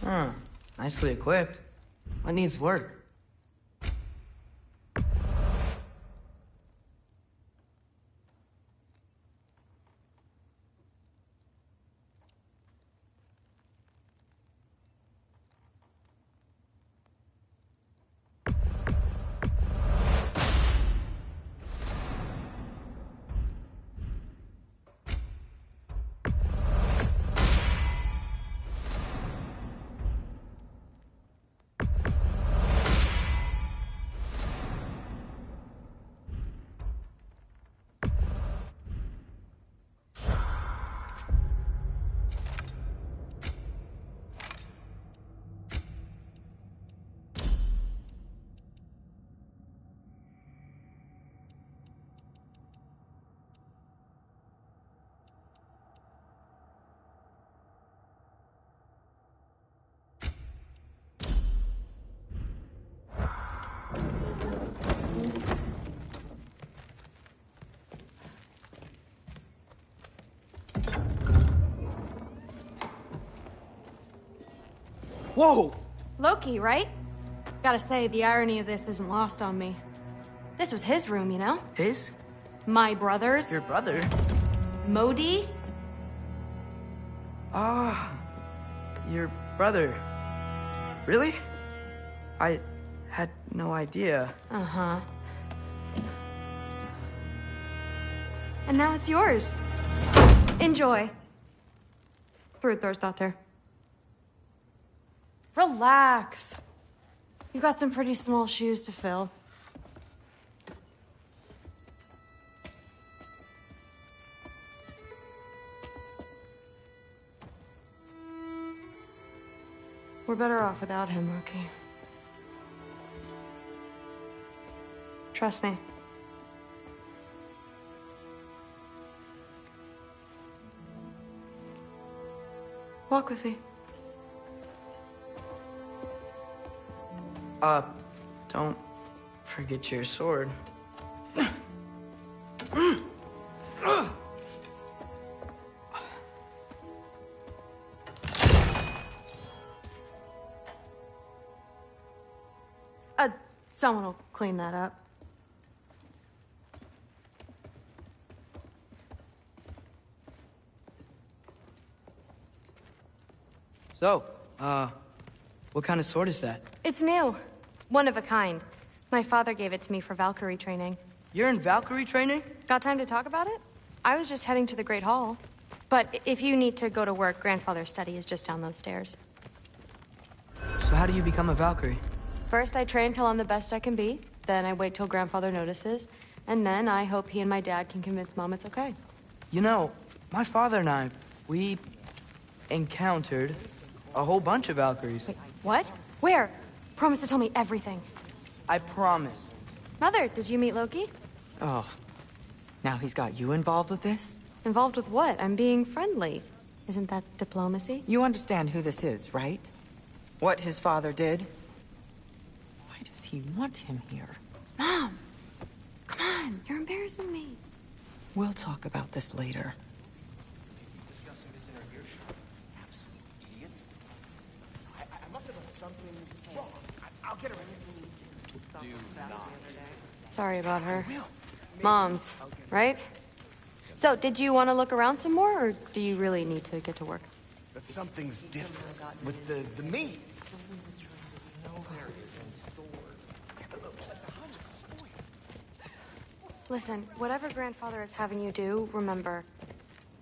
Huh. Nicely equipped. What needs work? Whoa! Loki, right? Gotta say, the irony of this isn't lost on me. This was his room, you know? His? My brother's. Your brother? Modi? Ah, your brother. Really? I had no idea. Uh-huh. And now it's yours. Enjoy. Daughter. Relax. You've got some pretty small shoes to fill. We're better off without him, Loki. Trust me. Walk with me. Don't forget your sword. Someone will clean that up. So, what kind of sword is that? It's new. One of a kind. My father gave it to me for Valkyrie training. You're in Valkyrie training? Got time to talk about it? I was just heading to the Great Hall. But if you need to go to work, Grandfather's study is just down those stairs. So how do you become a Valkyrie? First, I train till I'm the best I can be. Then I wait till Grandfather notices. And then I hope he and my dad can convince Mom it's okay. You know, my father and I, we encountered a whole bunch of Valkyries. Wait, what? Where? Promise to tell me everything. I promise. Mother, did you meet Loki? Oh, now he's got you involved with this? Involved with what? I'm being friendly. Isn't that diplomacy? You understand who this is, right? What his father did? Why does he want him here? Mom! Come on, you're embarrassing me. We'll talk about this later. Discussing this in our earshot. Absolute idiot. I must have done something wrong. I'll get her in. Do not. Sorry about her. Mom's, right? So, did you want to look around some more, or do you really need to get to work? But something's different with the meat. No, there isn't. Listen, whatever Grandfather is having you do, remember,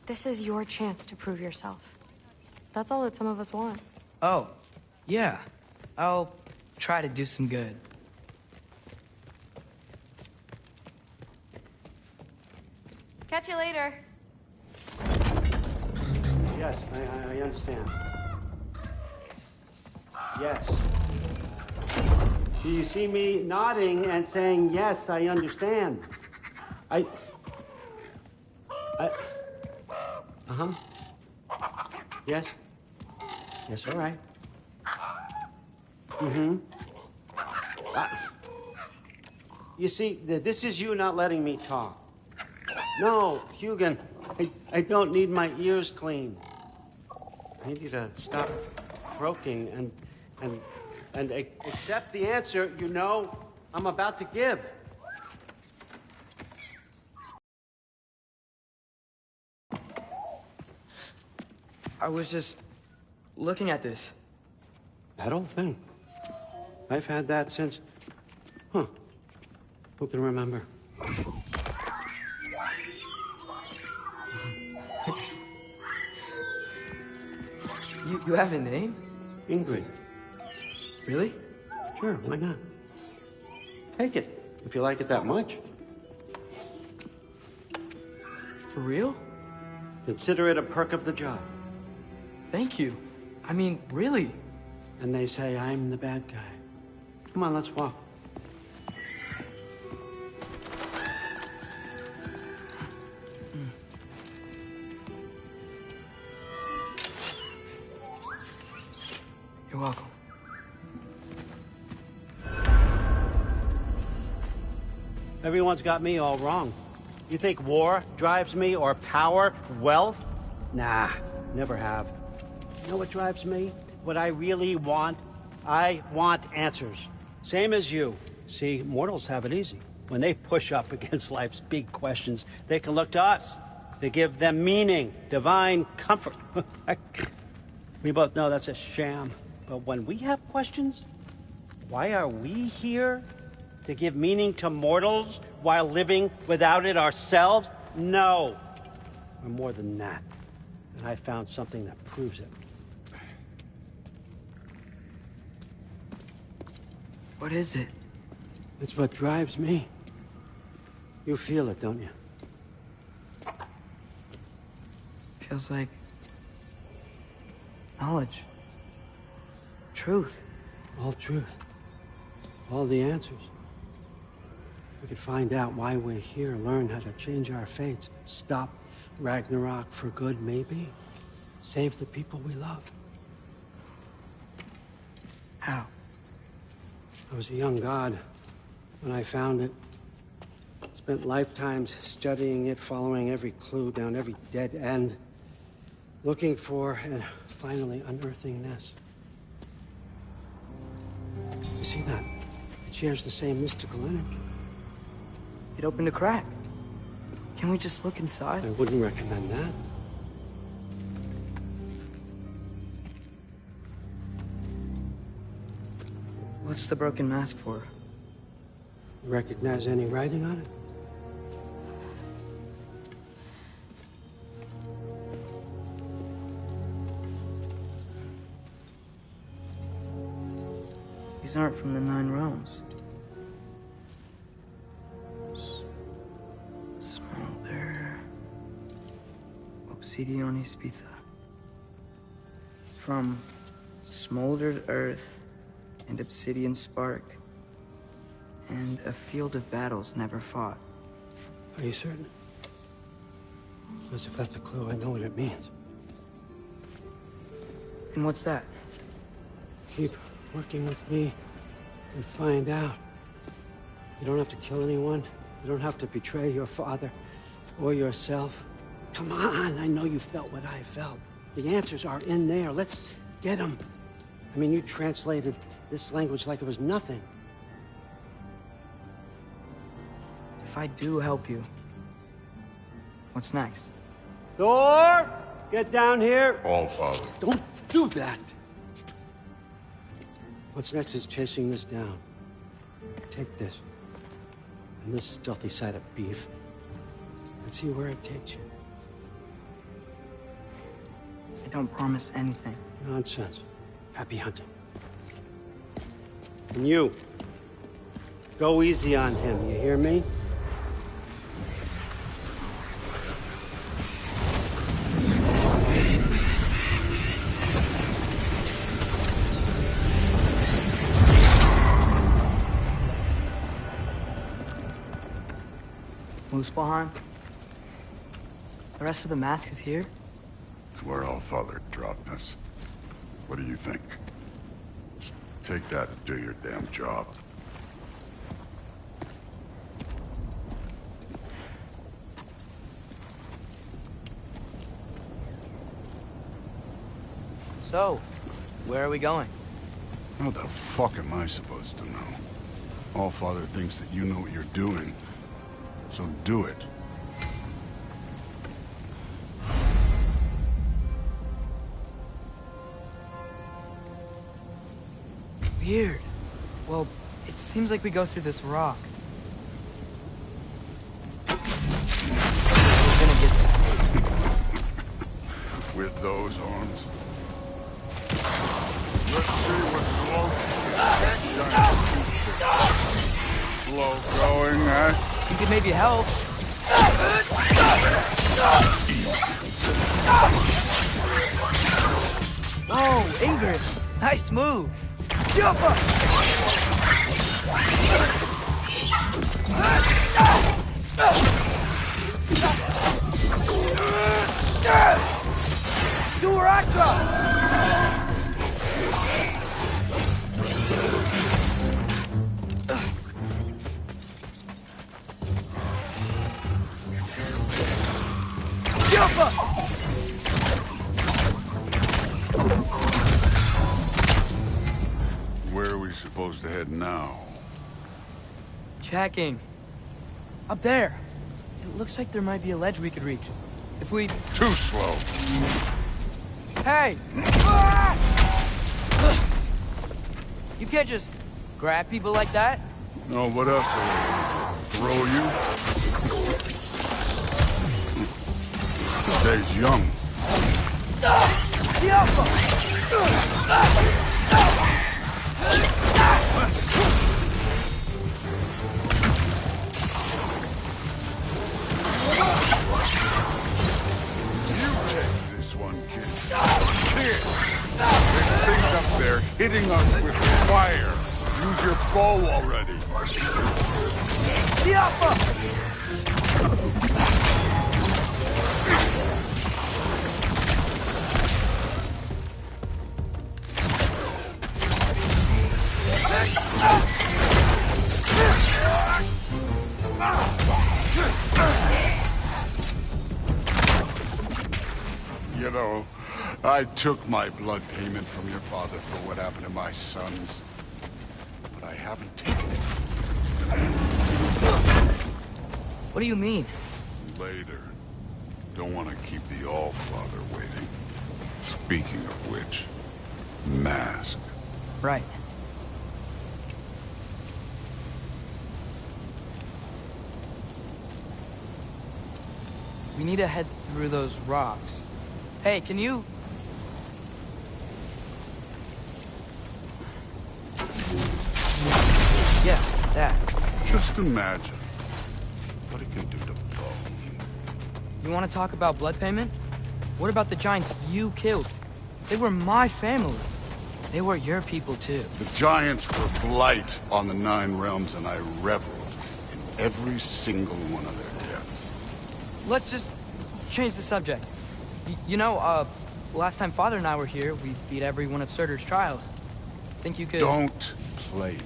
this is your chance to prove yourself. That's all that some of us want. Oh, yeah. I'll try to do some good. Catch you later. Yes, I understand. Yes. Do you see me nodding and saying, yes, I understand? Uh-huh. Yes? Yes, all right. Mm-hmm. You see, this is you not letting me talk. No, Hugin, I don't need my ears cleaned. I need you to stop croaking and accept the answer you know I'm about to give. I was just looking at this. That old thing. I've had that since... Huh. Who can remember? You have a name? Ingrid. Really? Sure, why not? Take it, if you like it that much. For real? Consider it a perk of the job. Thank you. I mean, really. And they say I'm the bad guy. Come on, let's walk. You're welcome. Everyone's got me all wrong. You think war drives me, or power, wealth? Nah, never have. You know what drives me? What I really want? I want answers. Same as you. See, mortals have it easy. When they push up against life's big questions, they can look to us to give them meaning, divine comfort. We both know that's a sham. But when we have questions, why are we here? To give meaning to mortals while living without it ourselves? No. We're more than that. And I found something that proves it. What is it? It's what drives me. You feel it, don't you? Feels like knowledge. Truth. All truth. All the answers. We could find out why we're here, learn how to change our fates, stop Ragnarok for good, maybe. Save the people we love. How? I was a young god when I found it. Spent lifetimes studying it, following every clue down every dead end, looking for and finally unearthing this. You see that? It shares the same mystical energy. It opened a crack. Can we just look inside? I wouldn't recommend that. What's the broken mask for? You recognize any writing on it? These aren't from the Nine Realms. Smolder. Obsidione Spitha. From smoldered earth and obsidian spark, and a field of battles never fought. Are you certain? Because if that's a clue, I know what it means. And what's that? Keep working with me and find out. You don't have to kill anyone. You don't have to betray your father or yourself. Come on, I know you felt what I felt. The answers are in there. Let's get them. I mean, you translated this language like it was nothing. If I do help you, what's next? Thor! Get down here! All Father. Don't do that! What's next is chasing this down. Take this, and this stealthy side of beef, and see where it takes you. I don't promise anything. Nonsense. Happy hunting. And you, go easy on him, you hear me? Muspelheim? The rest of the mask is here? It's where All Father dropped us. What do you think? Just take that and do your damn job. So, Where are we going? How the fuck am I supposed to know? Allfather thinks that you know what you're doing, so do it. Weird. Well, it seems like we go through this rock. We're gonna get there. With those arms. Let's see what slow going, huh? You could maybe help. Whoa, Ingrid. Nice move. Do a rock drop. Where are we supposed to head now? Checking. Up there. It looks like there might be a ledge we could reach. If we... Too slow. Hey! You can't just grab people like that. No, what else? Throw you? Stays young. They're hitting us with fire. Use your bow already. You know, I took my blood payment from your father for what happened to my sons. But I haven't taken it. What do you mean? Later. Don't want to keep the Allfather waiting. Speaking of which, mask. Right. We need to head through those rocks. Hey, can you... Yeah, that. Just imagine what it can do to bone. You want to talk about blood payment? What about the giants you killed? They were my family. They were your people, too. The giants were blight on the Nine Realms, and I reveled in every single one of their deaths. Let's just change the subject. You know, last time Father and I were here, we beat every one of Surtur's trials. Think you could... Don't play me.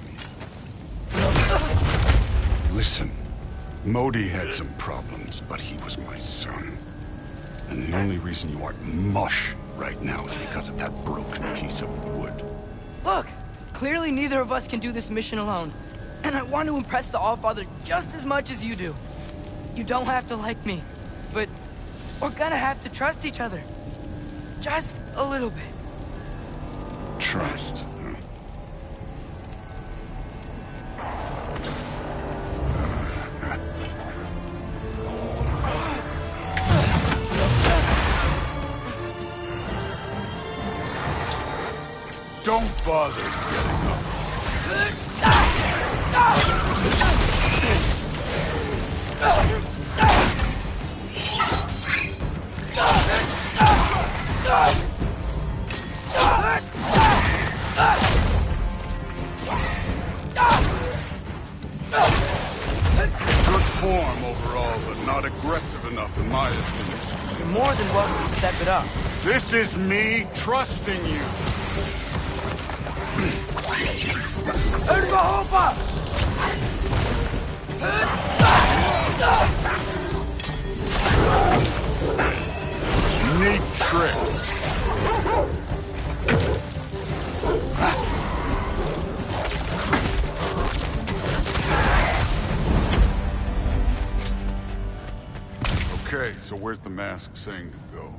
Listen, Modi had some problems, but he was my son. And the only reason you aren't mush right now is because of that broken piece of wood. Look! Clearly neither of us can do this mission alone. And I want to impress the Allfather just as much as you do. You don't have to like me, but we're gonna have to trust each other. Just a little bit. Trust, huh? Don't bother getting up. Good form overall, but not aggressive enough in my opinion. You're more than welcome to step it up. This is me trusting you. Neat trick. Okay, so where's the mask saying to go?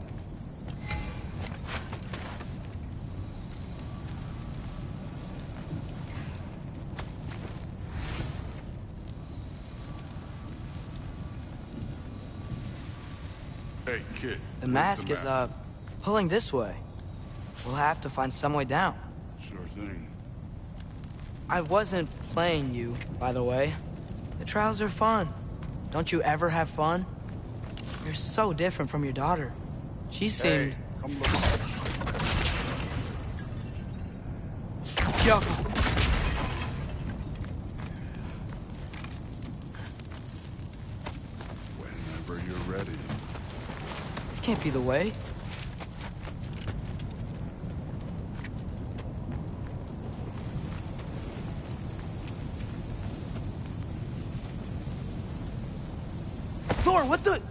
Hey, kid. The mask is, pulling this way. We'll have to find some way down. Sure thing. I wasn't playing you, by the way. The trials are fun. Don't you ever have fun? You're so different from your daughter. She seemed... Hey, come look. Yo. Whenever you're ready. This can't be the way. Thor, what the...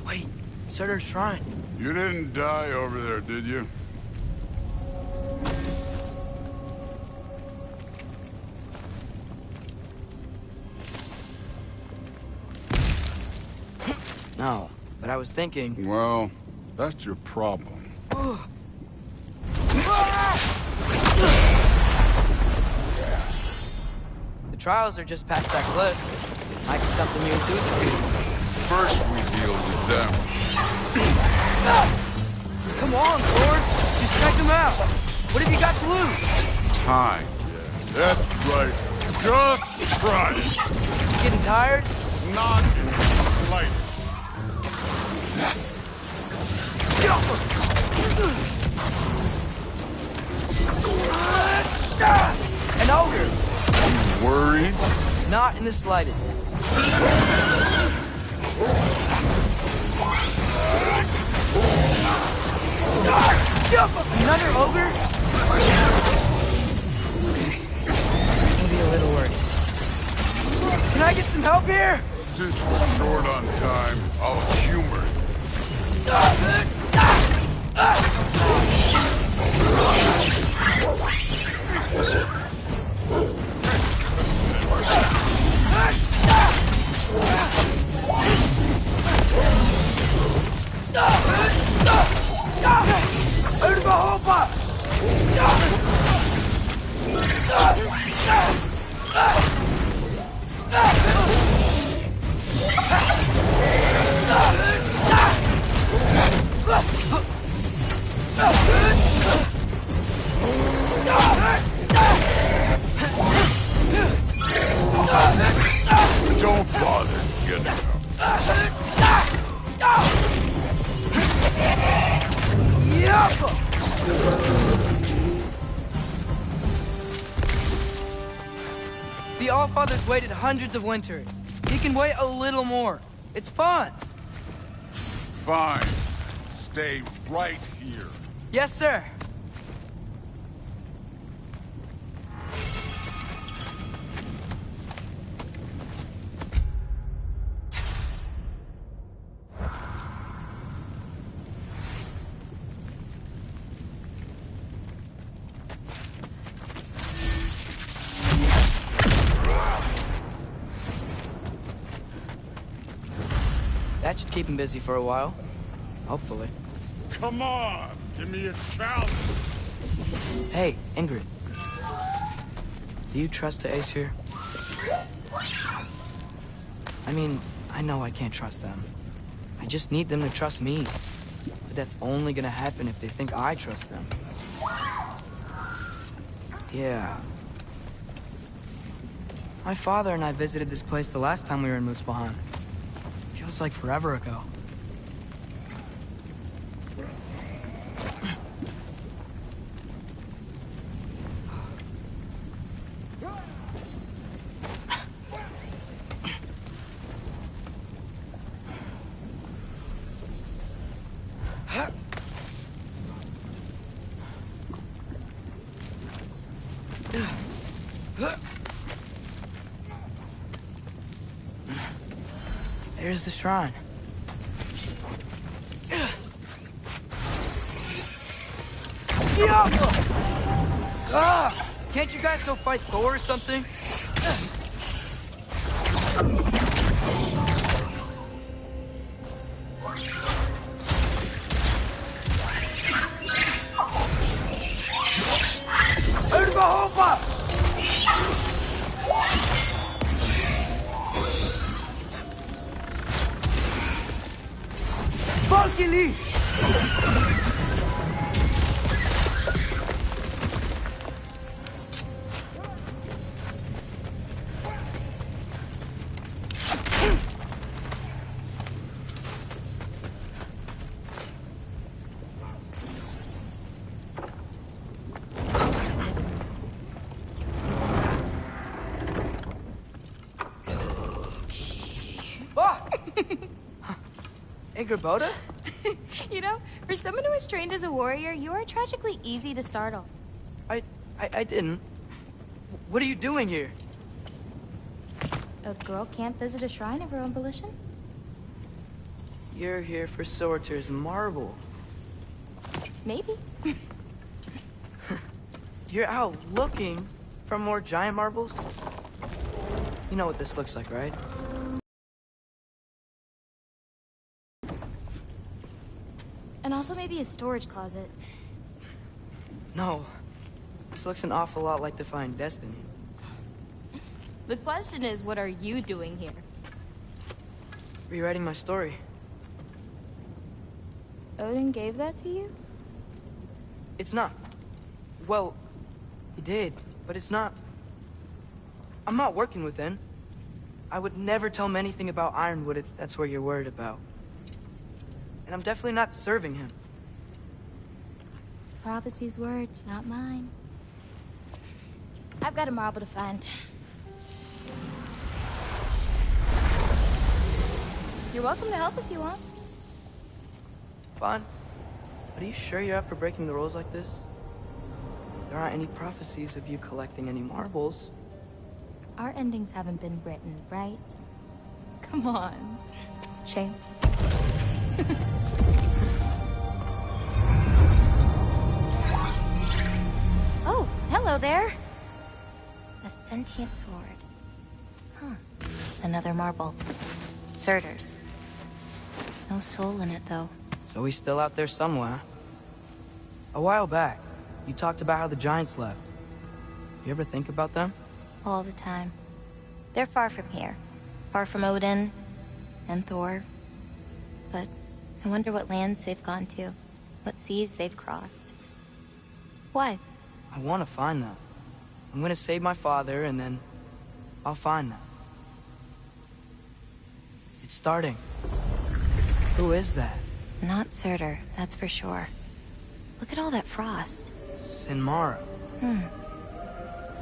Wait, Surtur's shrine. You didn't die over there, did you? No, but I was thinking... Well, that's your problem. The trials are just past that cliff. Might be something you and Tooth can do. First we deal with them. Come on, Thor! Just check them out! What have you got to lose? Time. Yeah, that's right. Just try it. Getting tired? Not in the slightest. An ogre! You worried? Not in the slightest. Another ogre? Okay. Maybe a little worried. Can I get some help here? Since we're short on time, I'll humor you. Don't bother getting up. The Allfather's waited hundreds of winters. He can wait a little more. It's fun. Fine. Stay right here. Yes, sir. That should keep him busy for a while. Hopefully. Come on, give me a challenge. Hey, Ingrid. Do you trust the Aesir? I mean, I know I can't trust them. I just need them to trust me. But that's only gonna happen if they think I trust them. Yeah. My father and I visited this place the last time we were in Muspelheim. Feels like forever ago. Here's the shrine. Can't you guys go fight Thor or something? Überhofer! Valkyrie! Boda? You know, for someone who was trained as a warrior, you are tragically easy to startle. I didn't. What are you doing here? A girl can't visit a shrine of her own volition? You're here for Sorter's marble. Maybe. You're out looking for more giant marbles? You know what this looks like, right? And also maybe a storage closet. No. This looks an awful lot like Defying Destiny. The question is, what are you doing here? Rewriting my story. Odin gave that to you? It's not. Well, he did, but it's not. I'm not working with him. I would never tell him anything about Ironwood if that's what you're worried about. And I'm definitely not serving him. It's prophecy's words, not mine. I've got a marble to find. You're welcome to help if you want. Fine. But are you sure you're up for breaking the rules like this? There aren't any prophecies of you collecting any marbles. Our endings haven't been written, right? Come on. Shame. Oh, hello there. A sentient sword. Huh. Another marble. Surtur's. No soul in it, though. So he's still out there somewhere. A while back, you talked about how the giants left. You ever think about them? All the time. They're far from here. Far from Odin and Thor. But I wonder what lands they've gone to. What seas they've crossed. Why? I want to find them. I'm gonna save my father, and then I'll find them. It's starting. Who is that? Not Surtur, that's for sure. Look at all that frost. Sinmara.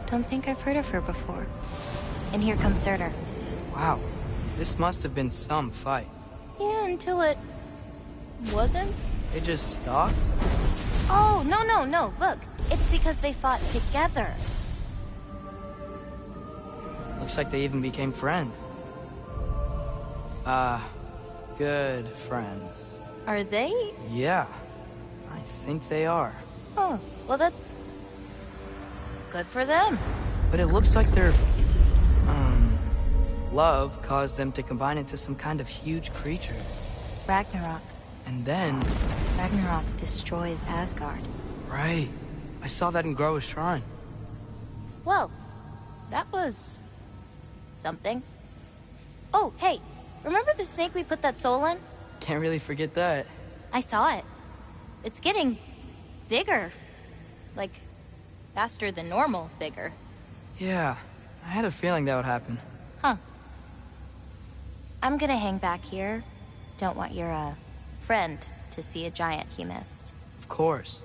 Don't think I've heard of her before. And here comes Surtur. Wow. This must have been some fight. Yeah, until it... wasn't? They just stopped? Oh, no. Look, it's because they fought together. Looks like they even became friends. Good friends. Are they? Yeah. I think they are. Oh, well that's... good for them. But it looks like their... love caused them to combine into some kind of huge creature. Ragnarok. And then... Ragnarok destroys Asgard. Right. I saw that in Groa's shrine. Well, that was... something. Oh, hey, remember the snake we put that soul in? Can't really forget that. I saw it. It's getting... bigger. Like, faster than normal bigger. Yeah, I had a feeling that would happen. Huh. I'm gonna hang back here. Don't want your, friend to see a giant he missed. Of course.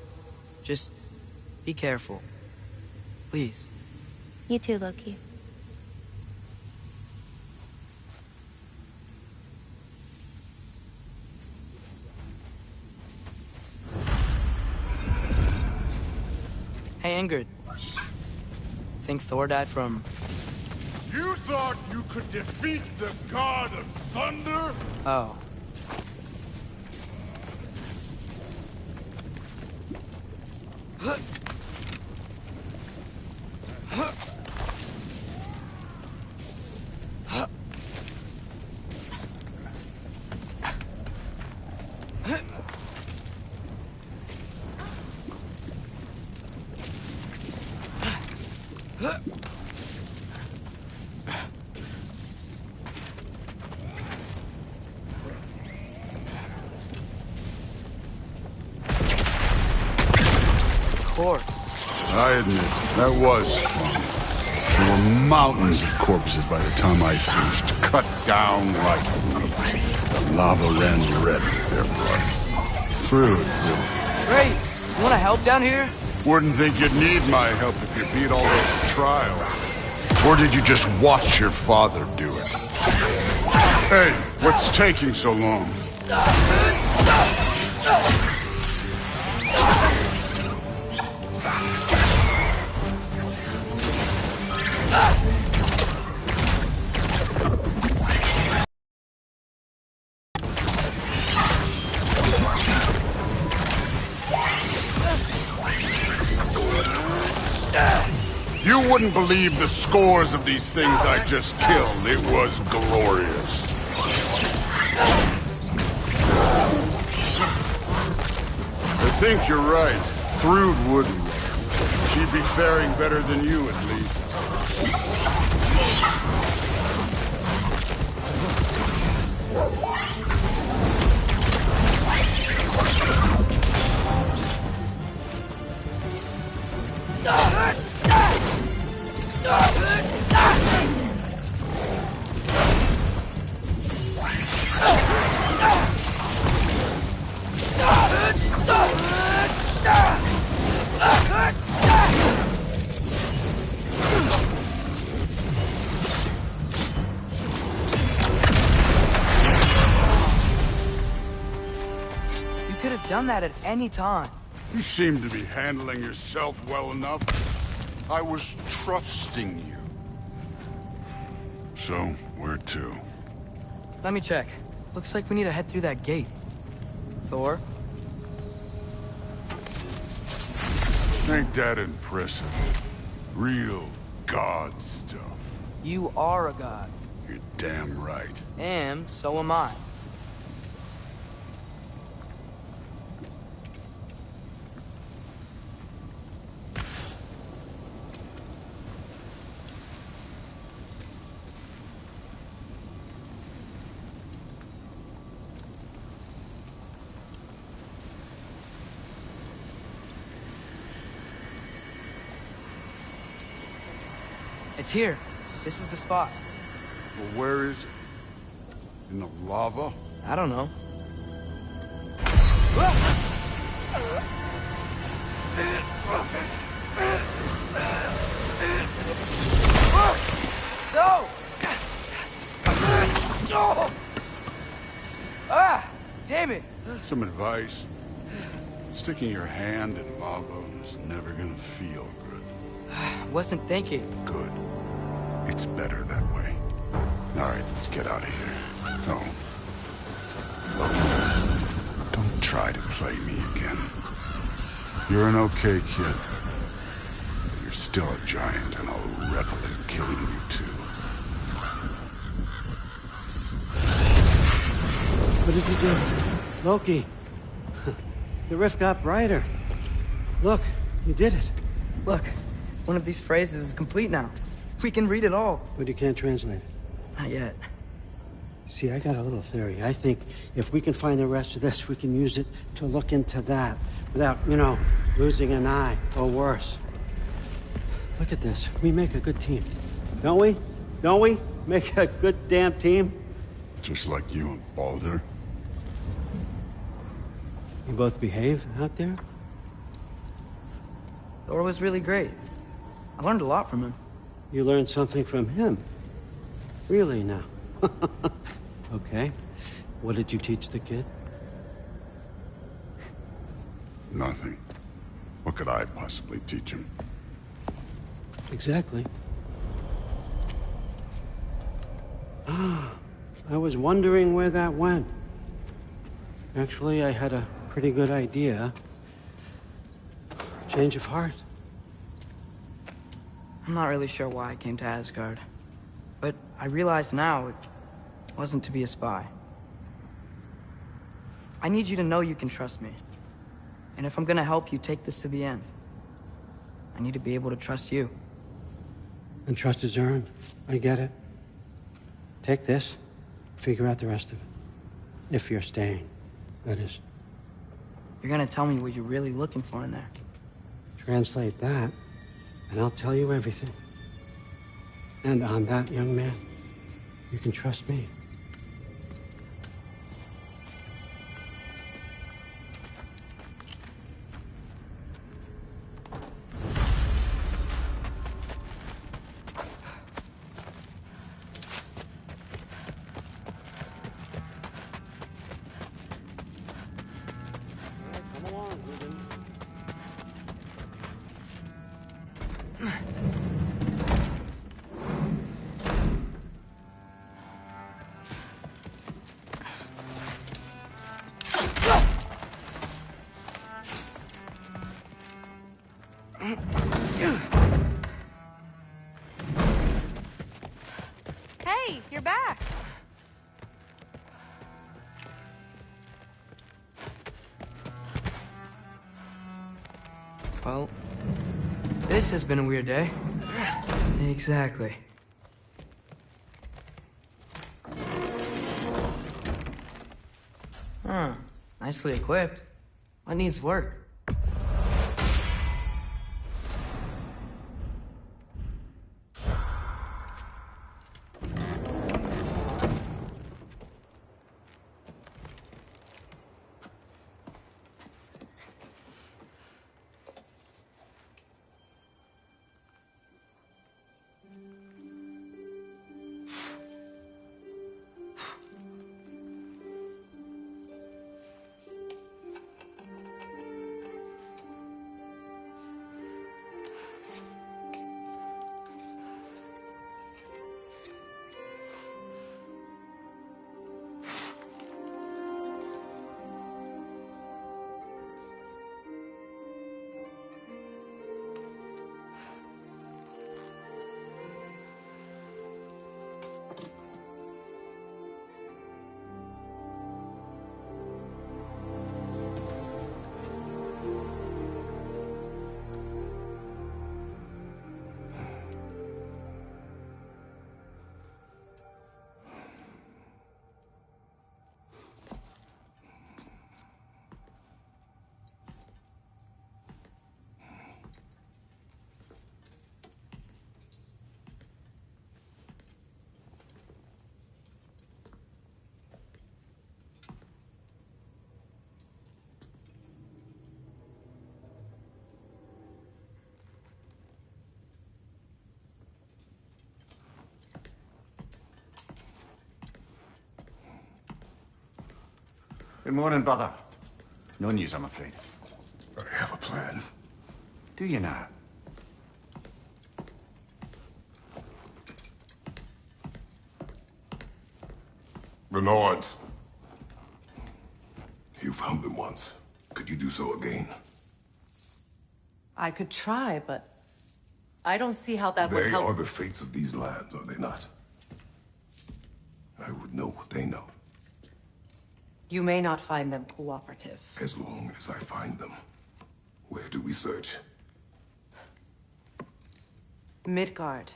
Just be careful. Please. You too, Loki. Hey, Ingrid. Think Thor died from... You thought you could defeat the god of thunder? Oh. Of course. I admit, that was fun. There were mountains of corpses by the time I finished, cut down like wheat. The lava ran red with their blood. Through it, Bill. Great. You want to help down here? Wouldn't think you'd need my help if you beat all those trials. Or did you just watch your father do it? Hey, what's taking so long? You wouldn't believe the scores of these things I just killed. It was glorious. I think you're right. Thrud wouldn't. She'd be faring better than you, at least. You could have done that at any time. You seem to be handling yourself well enough. I was trusting you. So, where to? Let me check. Looks like we need to head through that gate. Thor? Ain't that impressive? Real god stuff. You are a god. You're damn right. And so am I. It's here. This is the spot. Well, where is it? In the lava? I don't know. No! Ah! Damn it! Some advice. Sticking your hand in lava is never gonna feel good. Wasn't thinking. Good. It's better that way. All right, let's get out of here. Oh. Look, don't try to play me again. You're an okay kid. But you're still a giant, and I'll revel in killing you too. What did you do? Loki. The rift got brighter. Look, you did it. Look, one of these phrases is complete now. We can read it all. But you can't translate it. Not yet. See, I got a little theory. I think if we can find the rest of this, we can use it to look into that without, losing an eye or worse. Look at this. We make a good team. Don't we? Don't we? Make a good damn team? Just like you and Baldur. You both behave out there? Thor was really great. I learned a lot from him. You learned something from him? Really now? Okay. What did you teach the kid? Nothing. What could I possibly teach him? Exactly. I was wondering where that went. Actually, I had a pretty good idea. Change of heart. I'm not really sure why I came to Asgard. But I realize now it wasn't to be a spy. I need you to know you can trust me. And if I'm gonna help you take this to the end, I need to be able to trust you. And trust is earned. I get it. Take this. Figure out the rest of it. If you're staying, that is. You're gonna tell me what you're really looking for in there. Translate that, and I'll tell you everything. And on that, young man, you can trust me. Hey, you're back. Well, this has been a weird day. Exactly. Huh. Nicely equipped. What needs work? Good morning, brother. No news, I'm afraid. I have a plan. Do you now? The Norns. You found them once. Could you do so again? I could try, but I don't see how that would They help. are the fates of these lands, are they not? I would know what they know. You may not find them cooperative. As long as I find them. Where do we search? Midgard.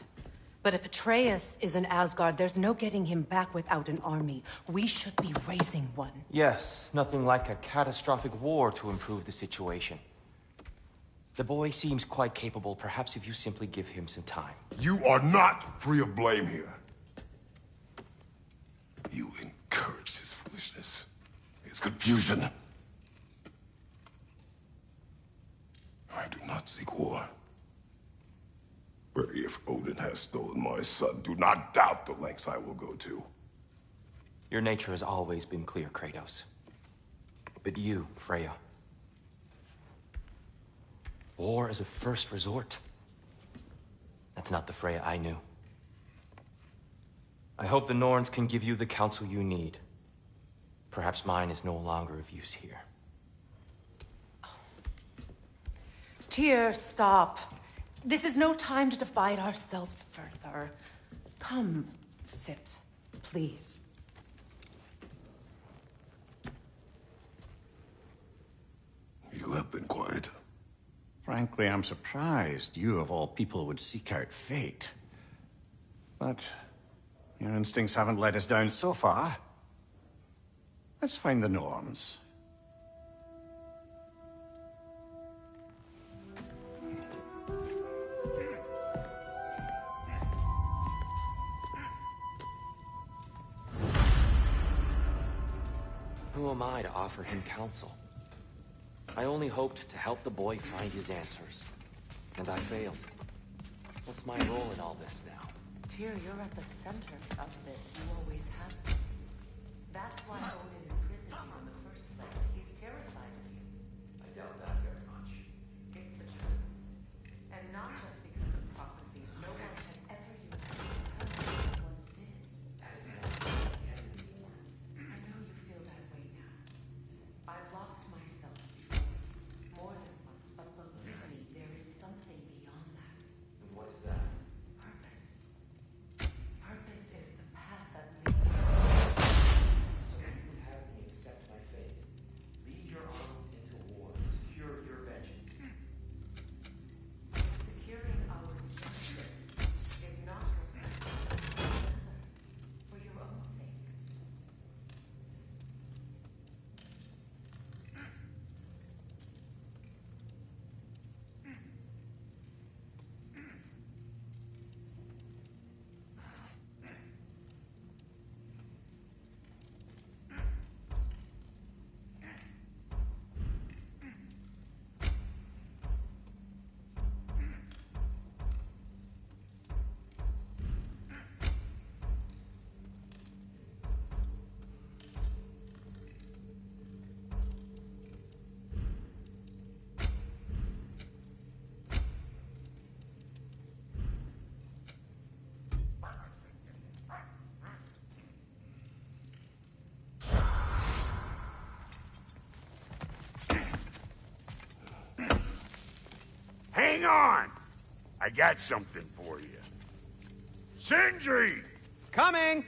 But if Atreus is in Asgard, there's no getting him back without an army. We should be raising one. Yes, nothing like a catastrophic war to improve the situation. The boy seems quite capable. Perhaps if you simply give him some time. You are not free of blame here. You encouraged his foolishness. His confusion. I do not seek war. But if Odin has stolen my son, do not doubt the lengths I will go to. Your nature has always been clear, Kratos. But you, Freya. War is a first resort. That's not the Freya I knew. I hope the Norns can give you the counsel you need. Perhaps mine is no longer of use here. Tyr, stop. This is no time to divide ourselves further. Come, sit, please. You have been quiet. Frankly, I'm surprised you, of all people, would seek out fate. But your instincts haven't let us down so far. Let's find the Norns. Who am I to offer him counsel? I only hoped to help the boy find his answers. And I failed. What's my role in all this now? Tyr, you're at the center of this. You always have been. That's why Odin imprisoned you in the first place. He's terrified of you. I doubt that very much. It's the truth. And not just because of prophecies. No one has ever used it because you once did. That is not the end anymore. I know you feel that way now. I've lost myself before. More than once, but believe me, there is something beyond that. And what is that? Purpose. Purpose is the path that leads. So you would have me accept my fate. Lead your armies into war. Secure your vengeance. Securing our justice is not for your own sake. Hang on! I got something for you. Sindri! Coming!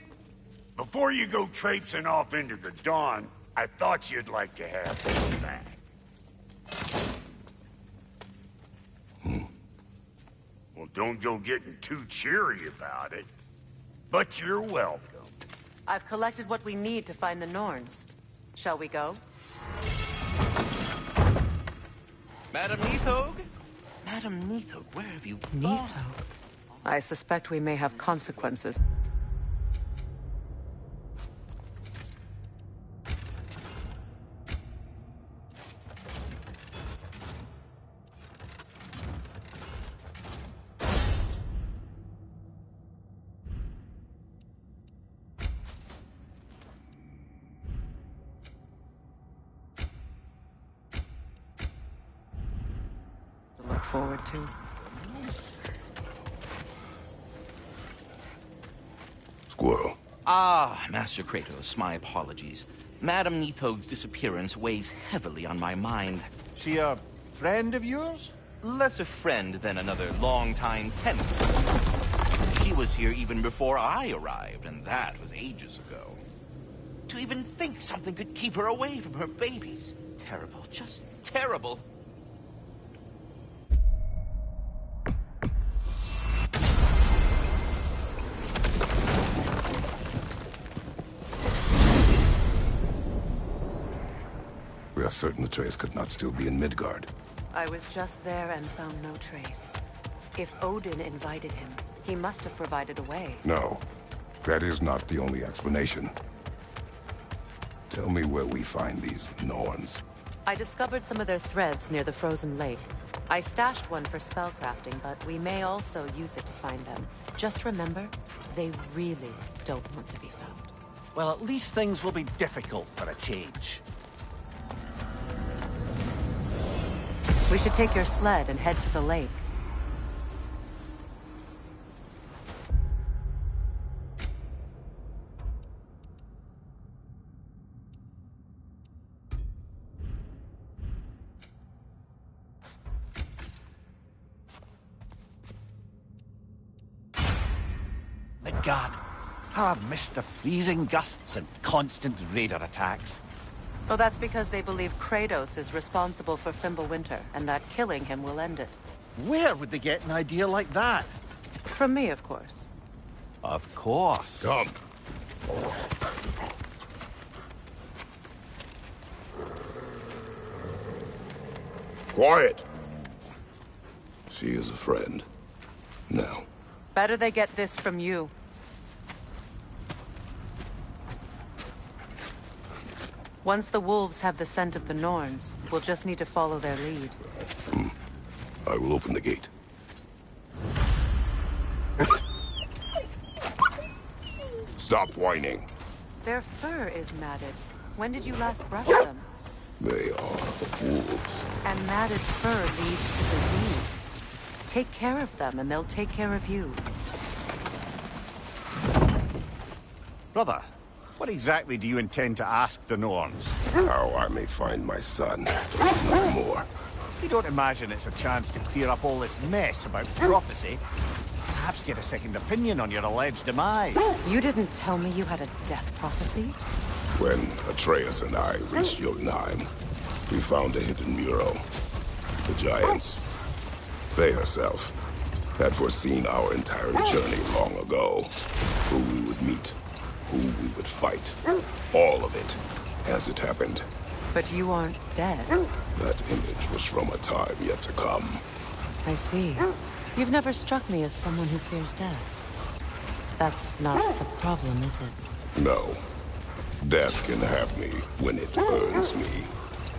Before you go traipsing off into the dawn, I thought you'd like to have this back. Well, don't go getting too cheery about it. But you're welcome. I've collected what we need to find the Norns. Shall we go? Madam Neathog? Madam Neathog, where have you... Neathog? I suspect we may have consequences. To look forward to. Squirrel. Ah, Master Kratos, my apologies. Madam Neathog's disappearance weighs heavily on my mind. She a friend of yours? Less a friend than another long-time tenant. She was here even before I arrived, and that was ages ago. To even think something could keep her away from her babies. Terrible, just terrible. We are certain the trace could not still be in Midgard. I was just there and found no trace. If Odin invited him, he must have provided a way. No, that is not the only explanation. Tell me where we find these Norns. I discovered some of their threads near the frozen lake. I stashed one for spellcrafting, but we may also use it to find them. Just remember, they really don't want to be found. Well, at least things will be difficult for a change. We should take your sled and head to the lake. Midgard, how I've missed the freezing gusts and constant raider attacks. Well, that's because they believe Kratos is responsible for Fimbulwinter, and that killing him will end it. Where would they get an idea like that? From me, of course. Of course. Come. Quiet. She is a friend. Now. Better they get this from you. Once the wolves have the scent of the Norns, we'll just need to follow their lead. I will open the gate. Stop whining. Their fur is matted. When did you last brush them? They are wolves. And matted fur leads to disease. Take care of them, and they'll take care of you. Brother, what exactly do you intend to ask the Norns? How I may find my son. Nothing more. You don't imagine it's a chance to clear up all this mess about prophecy? Perhaps get a second opinion on your alleged demise. You didn't tell me you had a death prophecy? When Atreus and I reached Jotunheim, we found a hidden mural. The giants, Faye herself, had foreseen our entire journey long ago. Who we would meet, who we would fight. All of it, as it happened. But you aren't dead. That image was from a time yet to come. I see. You've never struck me as someone who fears death. That's not the problem, is it? No. Death can have me when it earns me.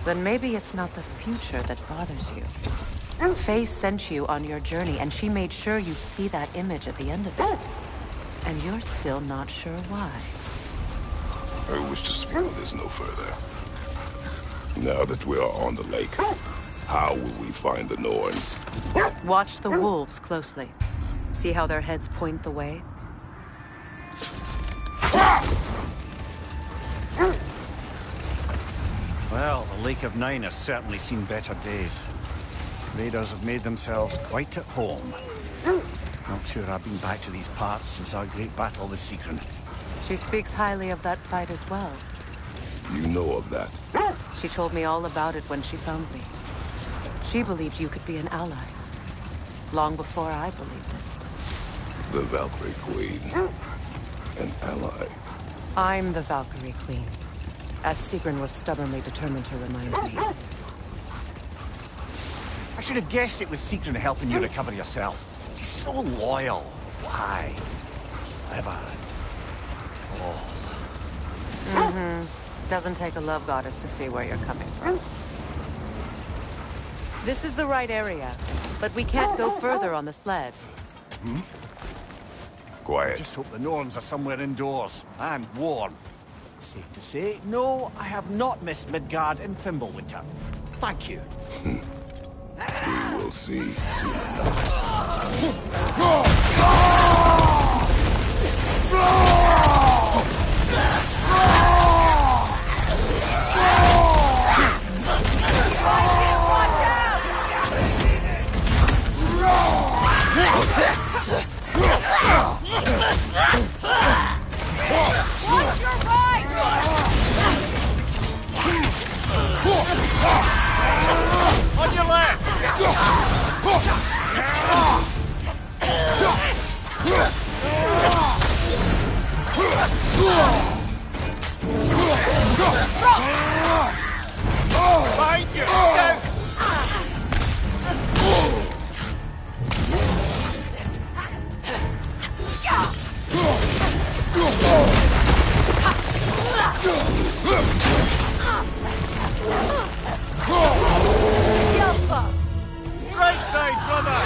Then maybe it's not the future that bothers you. Faye sent you on your journey, and she made sure you see that image at the end of it. And you're still not sure why. I wish to speak of this no further. Now that we are on the lake, how will we find the Norns? Watch the wolves closely. See how their heads point the way? Well, the Lake of Nine has certainly seen better days. Raiders have made themselves quite at home. Not sure I've been back to these parts since our great battle with Sigrun. She speaks highly of that fight as well. You know of that? She told me all about it when she found me. She believed you could be an ally. Long before I believed it. The Valkyrie Queen. An ally. I'm the Valkyrie Queen. As Sigrun was stubbornly determined to remind me. I should have guessed it was Sigrun helping you recover yourself. She's so loyal. Why? Clever. Oh. Mm-hmm. Doesn't take a love goddess to see where you're coming from. This is the right area, but we can't go further on the sled. Quiet. I just hope the Norns are somewhere indoors, and warm. Safe to say, no, I have not missed Midgard in Fimbulwinter. Thank you. We will see soon enough. Watch your right! On your left! Behind you! Go! Right side, brother!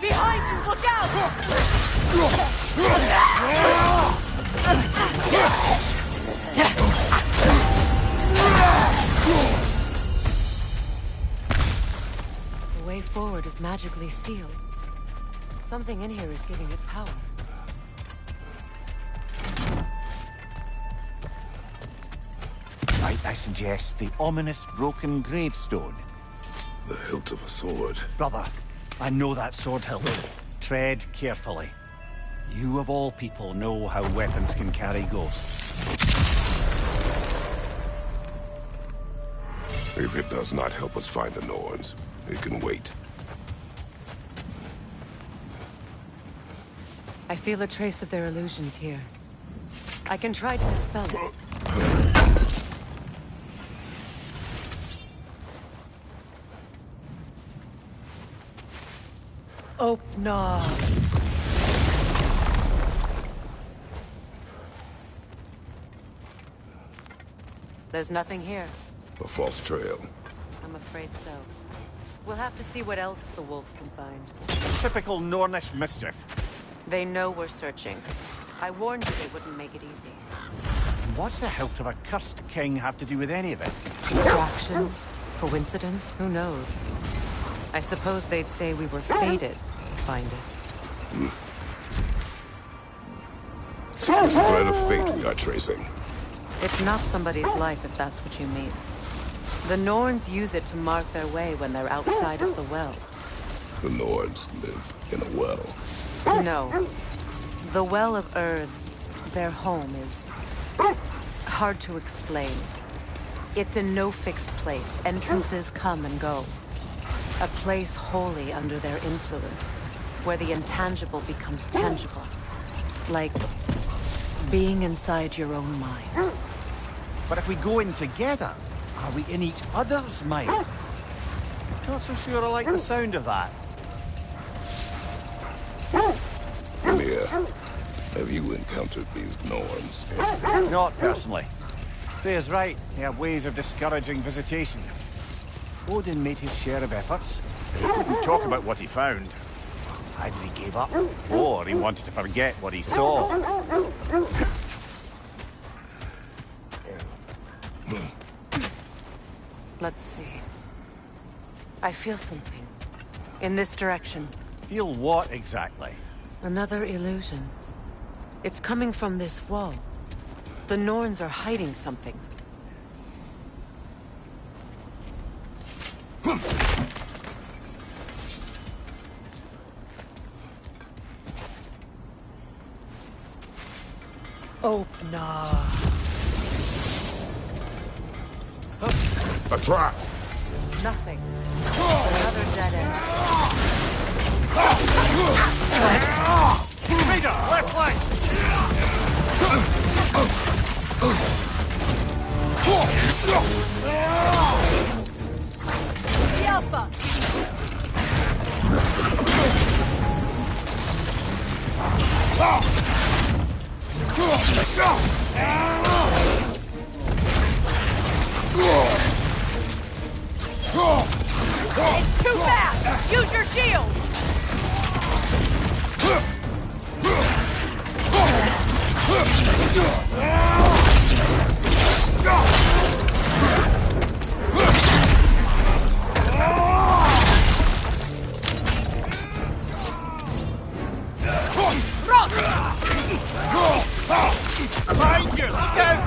Behind you, look out! The way forward is magically sealed. Something in here is giving it power. Might I suggest the ominous broken gravestone? The hilt of a sword. Brother, I know that sword hilt. Tread carefully. You of all people know how weapons can carry ghosts. If it does not help us find the Norns, it can wait. I feel a trace of their illusions here. I can try to dispel it. Open up. There's nothing here. A false trail. I'm afraid so. We'll have to see what else the wolves can find. Typical Nornish mischief. They know we're searching. I warned you they wouldn't make it easy. What's the hilt of a cursed king have to do with any of it? Distraction? Coincidence? Who knows? I suppose they'd say we were fated to find it. The thread of fate we are tracing. It's not somebody's life, if that's what you mean. The Norns use it to mark their way when they're outside of the well. The Nords live in a well. No. The Well of Earth, their home, is hard to explain. It's in no fixed place. Entrances come and go. A place wholly under their influence, where the intangible becomes tangible. Like being inside your own mind. But if we go in together, are we in each other's mind? Not so sure I like the sound of that. Mia, have you encountered these Norns? Not personally. Freya's right. They have ways of discouraging visitation. Odin made his share of efforts. He wouldn't talk about what he found. Either he gave up, or he wanted to forget what he saw. Let's see. I feel something. In this direction. Feel what exactly? Another illusion. It's coming from this wall. The Norns are hiding something. Open up. A trap! Nothing. Another dead end. Raider, left flank! The Alpha! It's too fast! Use your shield! Behind you! Look out!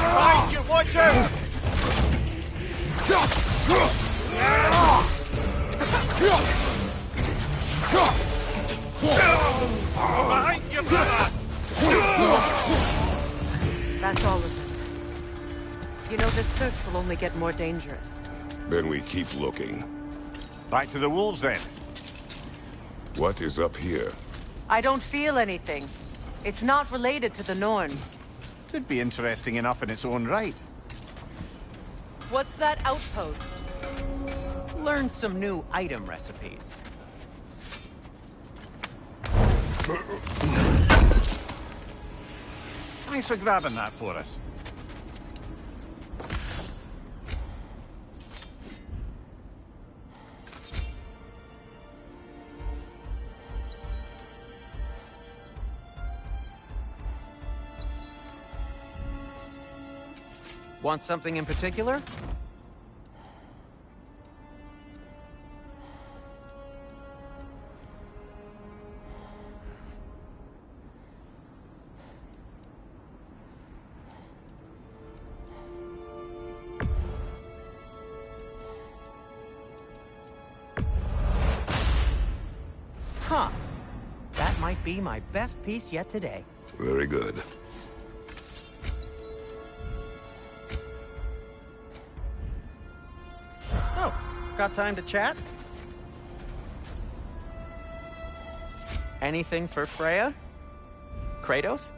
Behind you! Watch out! Behind you, brother! That's all of them. You know, this search will only get more dangerous. Then we keep looking. Back to the wolves, then. What is up here? I don't feel anything. It's not related to the Norns. Could be interesting enough in its own right. What's that outpost? Learn some new item recipes. Thanks for grabbing that for us. Want something in particular? Huh. That might be my best piece yet today. Very good. Oh, got time to chat? Anything for Freya? Kratos?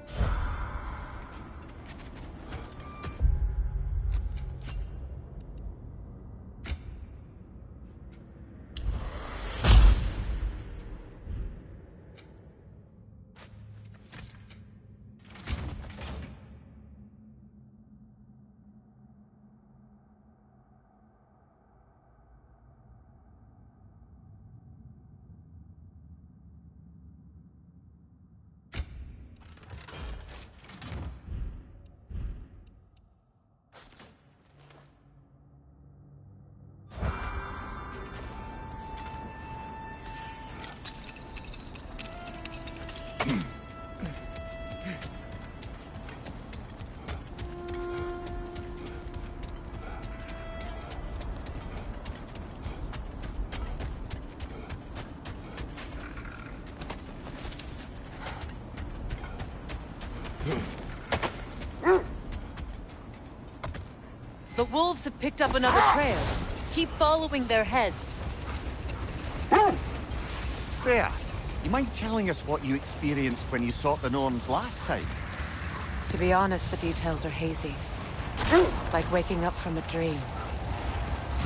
The wolves have picked up another trail. Keep following their heads. There. You mind telling us what you experienced when you sought the Norns last time? To be honest, the details are hazy. Like waking up from a dream.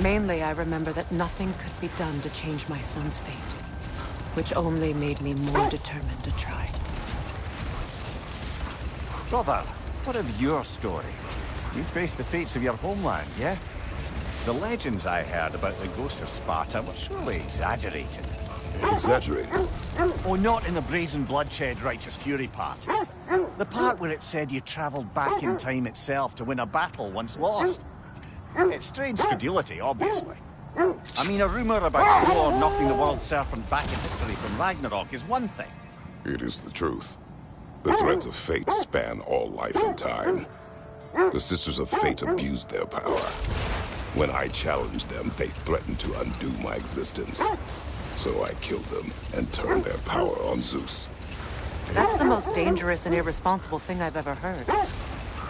Mainly, I remember that nothing could be done to change my son's fate. Which only made me more determined to try. Brother, what of your story? You faced the fates of your homeland, yeah? The legends I heard about the ghost of Sparta were surely exaggerated. Exaggerated? Oh, not in the brazen bloodshed righteous fury part. The part where it said you traveled back in time itself to win a battle once lost. It's strange credulity, obviously. I mean, a rumor about Thor knocking the world serpent back in history from Ragnarok is one thing. It is the truth. The threads of fate span all life and time. The Sisters of Fate abused their power. When I challenged them, they threatened to undo my existence. So I killed them and turned their power on Zeus. That's the most dangerous and irresponsible thing I've ever heard.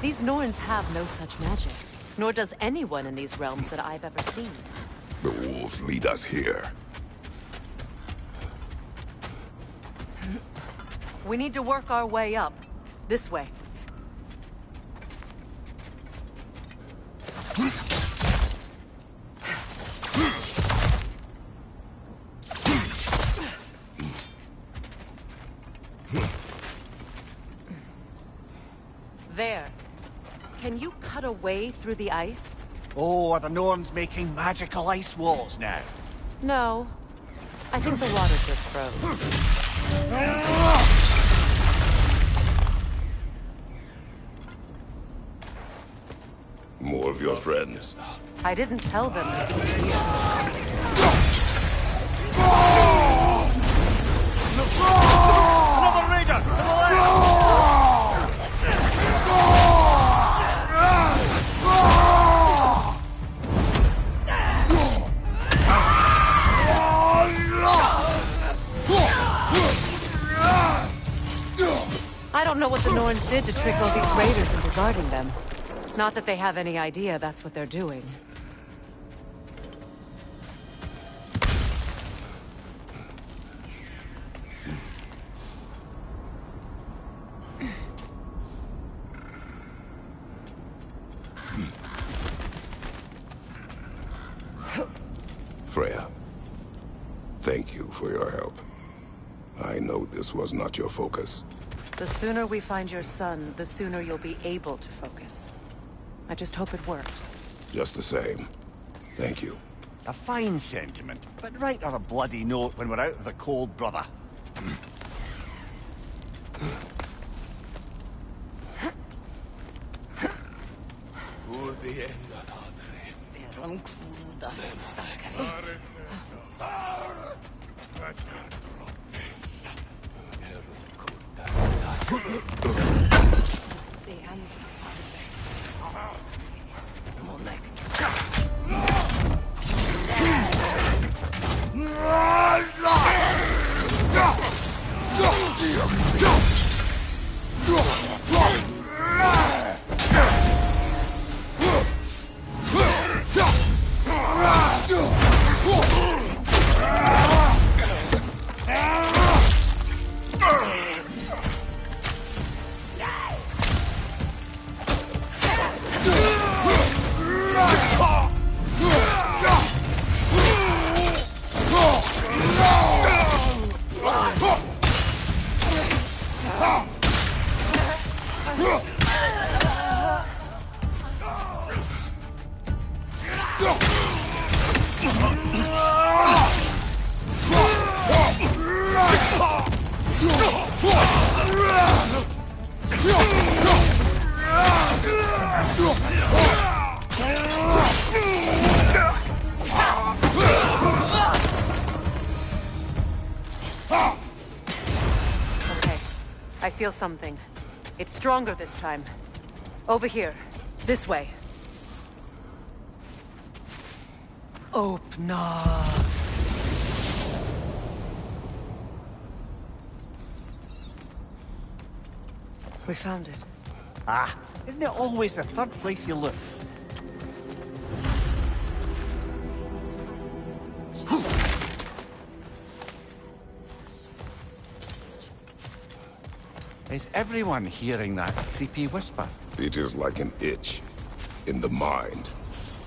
These Norns have no such magic. Nor does anyone in these realms that I've ever seen. The wolves lead us here. We need to work our way up. This way. There. Can you cut a way through the ice? Oh, are the Norns making magical ice walls now? No. I think the water just froze. More of your friends. I didn't tell them to be here. Another raider! To the left! I don't know what the Norns did to trick all these raiders into guarding them. Not that they have any idea that's what they're doing. Freya, thank you for your help. I know this was not your focus. The sooner we find your son, the sooner you'll be able to focus. I just hope it works. Just the same. Thank you. A fine sentiment, but write her a bloody note when we're out of the cold, brother. Good. I feel something. It's stronger this time. Over here. This way. Open up. We found it. Ah, isn't it always the third place you look? Is everyone hearing that creepy whisper? It is like an itch in the mind.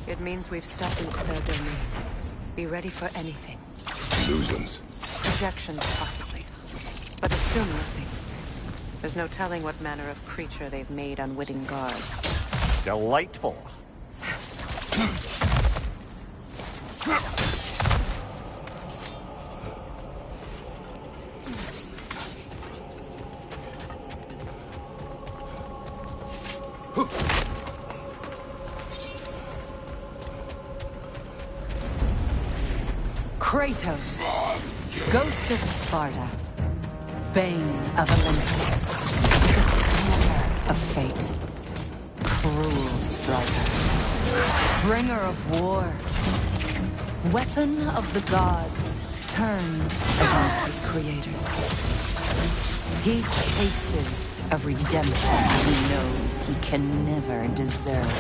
It means we've stepped into their domain. Be ready for anything. Illusions. Projections, possibly. But assume nothing. There's no telling what manner of creature they've made unwitting guards. Delightful. Kratos, Ghost of Sparta, Bane of Olympus, Destroyer of Fate, Cruel Striker, Bringer of War, Weapon of the Gods, turned against his creators. He faces a redemption he knows he can never deserve.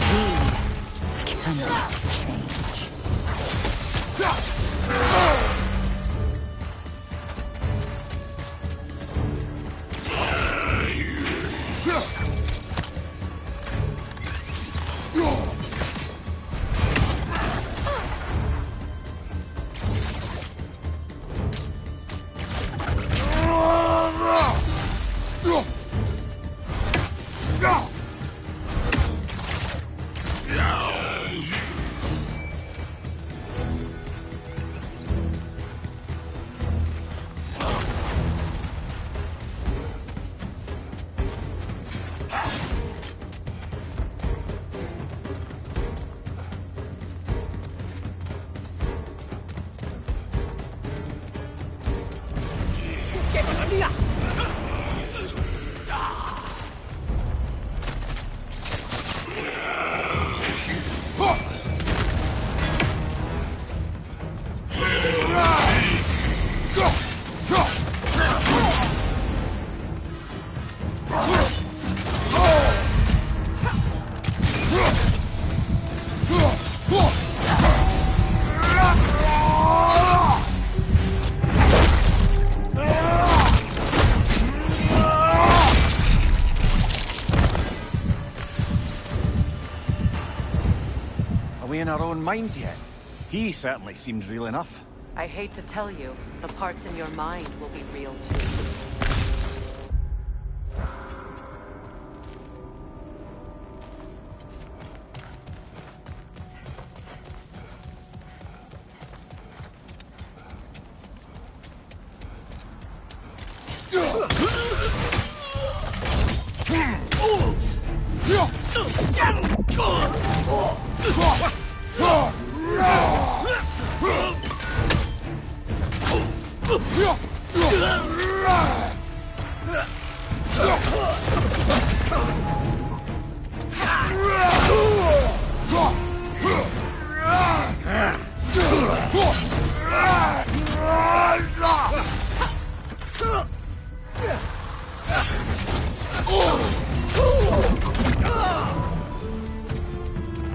He cannot change. In our own minds yet? He certainly seemed real enough. I hate to tell you, the parts in your mind will be real too.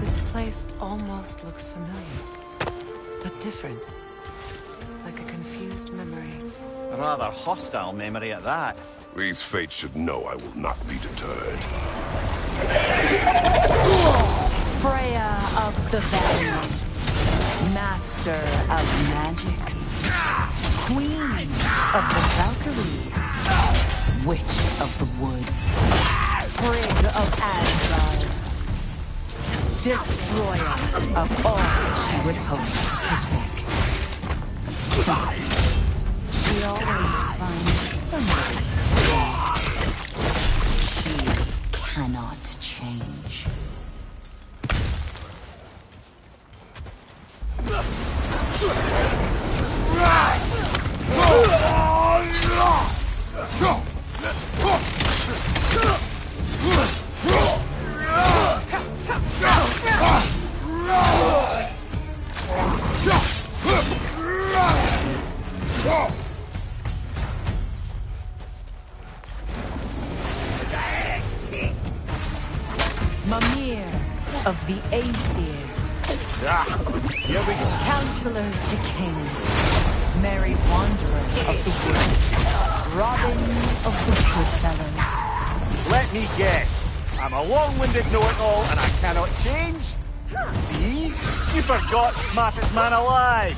This place almost looks familiar, but different. Like a confused memory. A rather hostile memory at that. These fates should know I will not be deterred. Freya of the Valley, master of magics, queen of the Valkyries, witch of the woods, Frigg of Asgard, destroyer of all she would hope to protect. She always finds somebody to hate. She cannot change. Mimir of the Aesir. Here we go. Counselor to kings. Merry wanderer of the woods. Robin of the Goodfellows. Let me guess. I'm a long-winded know-it-all and I cannot change? See? You forgot smartest man alive.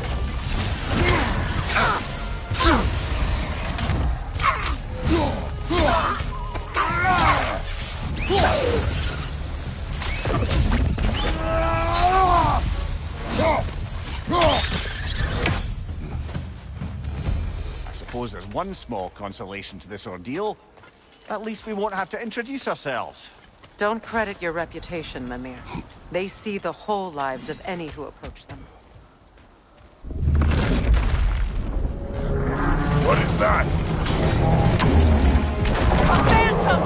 I suppose there's one small consolation to this ordeal. At least we won't have to introduce ourselves. Don't credit your reputation, Mimir. They see the whole lives of any who approach them. What is that? A phantom!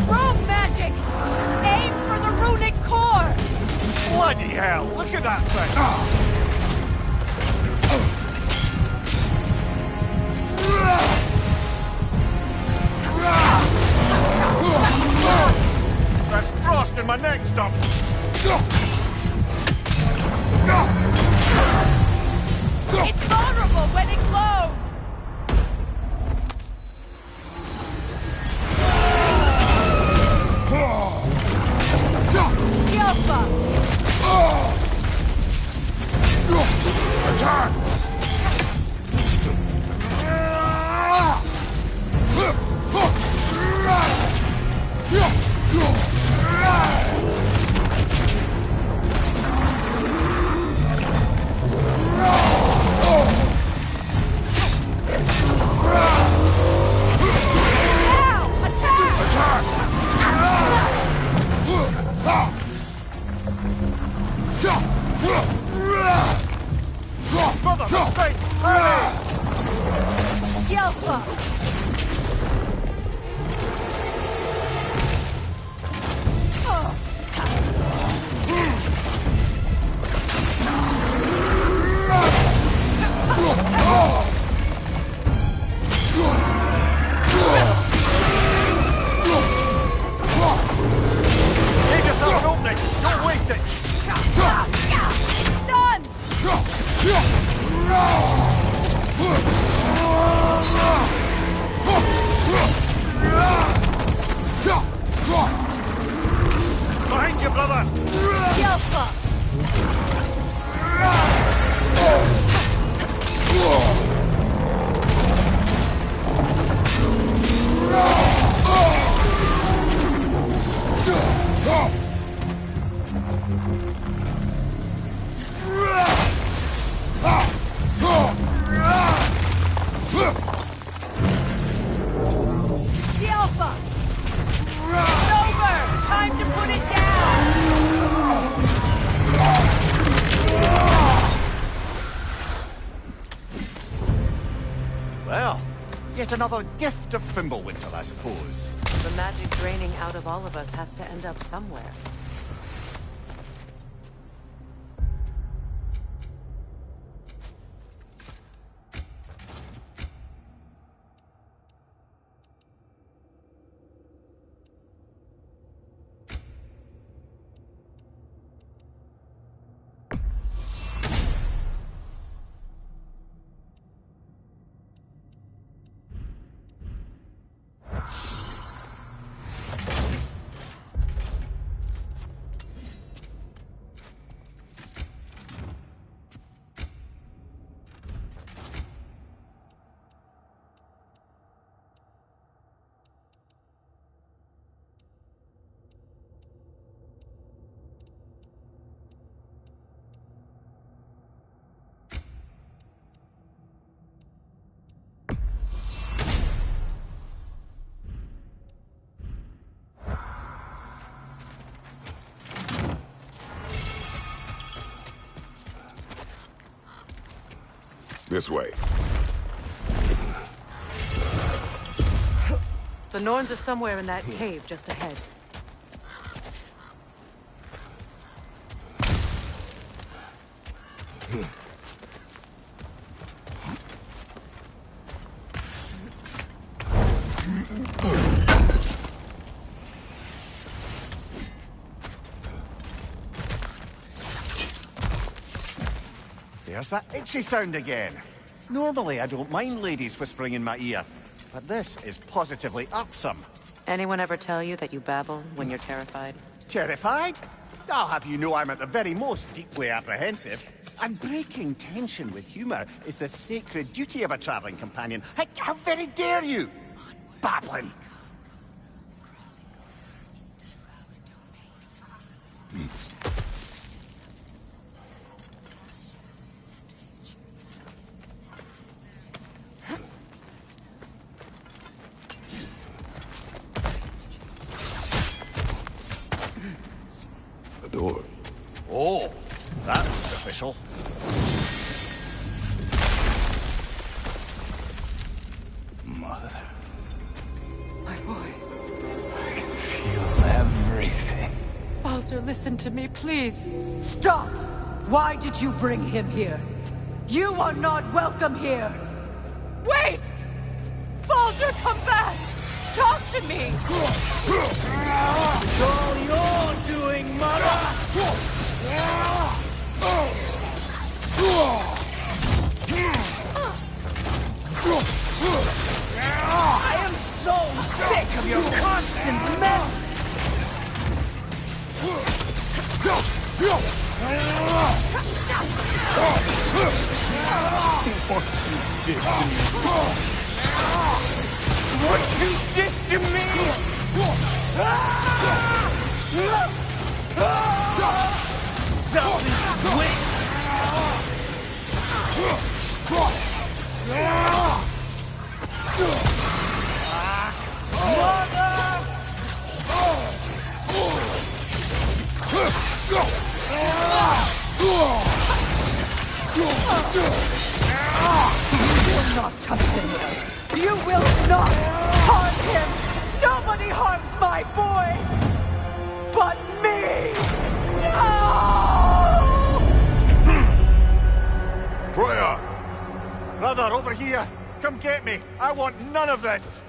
Rogue magic! Aim for the runic core! Bloody hell! Look at that thing! There's frost in my neck stump! It's vulnerable when it glows! Skilfa! Attack! Skilfa! Take yourself an opening! Don't waste it! Done! Behind you, brother! Skilfa! Skilfa! It's over! Time to put Yet another gift of Fimbulwinter, I suppose. The magic draining out of all of us has to end up somewhere. This way. The Norns are somewhere in that cave just ahead. There's that itchy sound again. Normally, I don't mind ladies whispering in my ear, but this is positively irksome. Anyone ever tell you that you babble when you're terrified? Terrified? I'll have you know I'm at the very most deeply apprehensive. And breaking tension with humor is the sacred duty of a traveling companion. How very dare you! Babbling! Door. Oh, that was official. Mother. My boy. I can feel everything. Baldur, listen to me, please. Stop! Why did you bring him here? You are not welcome here! Wait! Baldur, come back! Talk to me! It's all you're doing, Mother! I am so sick of your constant mess! What you did to me! Selfish witch! You will not touch him. You will not harm him. Nobody harms my boy, but me. No! Freya! Brother, over here! Come get me! I want none of this!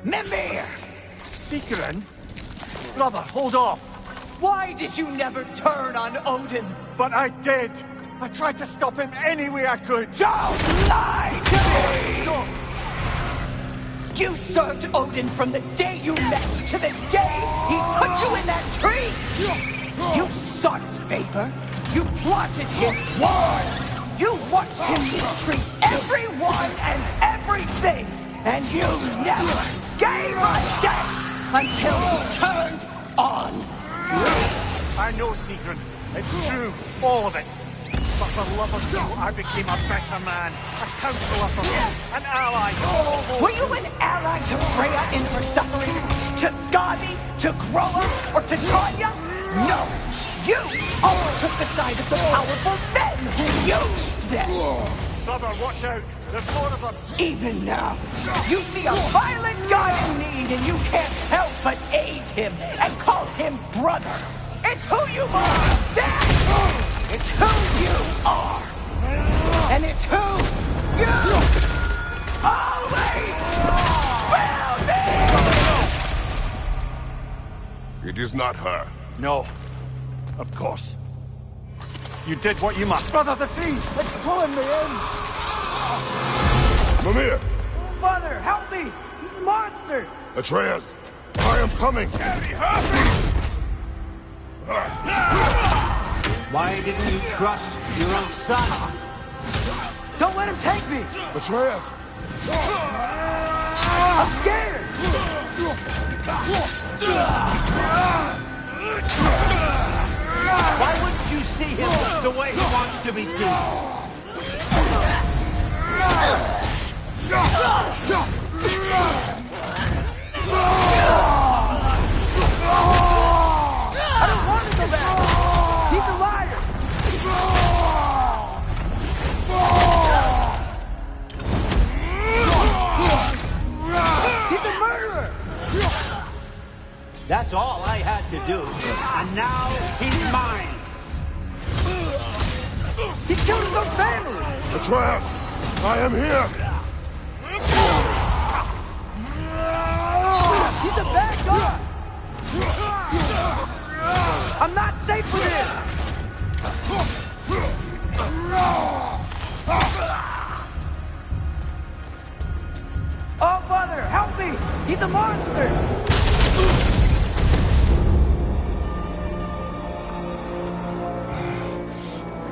Mimir! Secret? Brother, hold off! Why did you never turn on Odin? But I did! I tried to stop him any way I could! Don't lie to me! You served Odin from the day you met to the day he put you in that tree! You sought his favor. You plotted his war. You watched him mistreat everyone and everything. And you never gave a damn until he turned on me. I know, Secret. It's true. All of it. But for love of you, I became a better man. A counselor for me. An ally. Were you an ally to Freya in her suffering? To Skadi? To Groa? Or to Tanya? No! You always took the side of the powerful men who used them! Brother, watch out! There's more of them! Even now, you see a violent guy in need and you can't help but aid him and call him brother. It's who you are! That's it's who you are! And it's who you always will be! It is not her. No. Of course. You did what you must. Brother, the tree! It's pulling me in! Mimir! Mother, help me! He's a monster! Atreus! I am coming! Why didn't you trust your own son? Don't let him take me! Atreus! I'm scared! Why wouldn't you see him the way he wants to be seen? I don't want to go back! He's a liar! He's a murderer! That's all I had to do. And now he's mine. He killed his own family! Atreus! I am here! He's a bad guy! I'm not safe for this! Oh, Father, help me! He's a monster!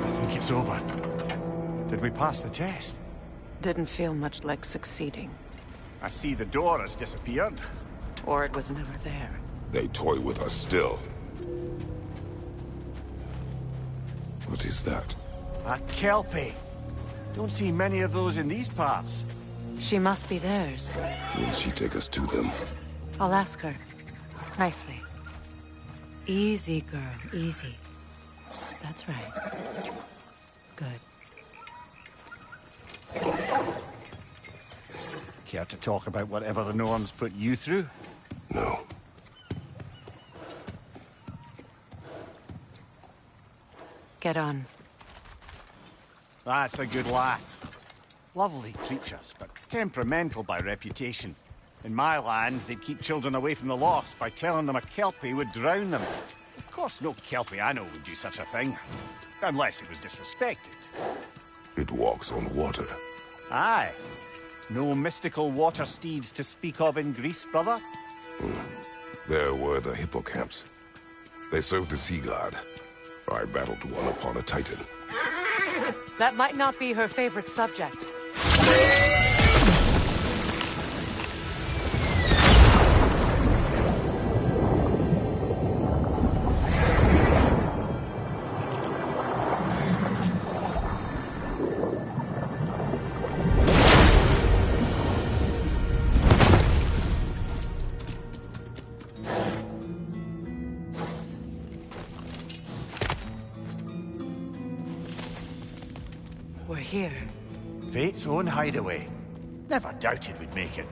I think it's over. Did we pass the test? Didn't feel much like succeeding. I see the door has disappeared. Or it was never there. They toy with us still. What is that? A Kelpie. Don't see many of those in these parts. She must be theirs. Will she take us to them? I'll ask her. Nicely. Easy, girl. Easy. That's right. Good. Care to talk about whatever the norms put you through? No. Get on. That's a good lass. Lovely creatures, but temperamental by reputation. In my land, they'd keep children away from the lost by telling them a Kelpie would drown them. Of course, no Kelpie I know would do such a thing. Unless it was disrespected. It walks on water. Aye. No mystical water steeds to speak of in Greece, brother? There were the hippocamps. They served the sea god. I battled one upon a titan. That might not be her favorite subject. We're here. Fate's own hideaway. Never doubted we'd make it.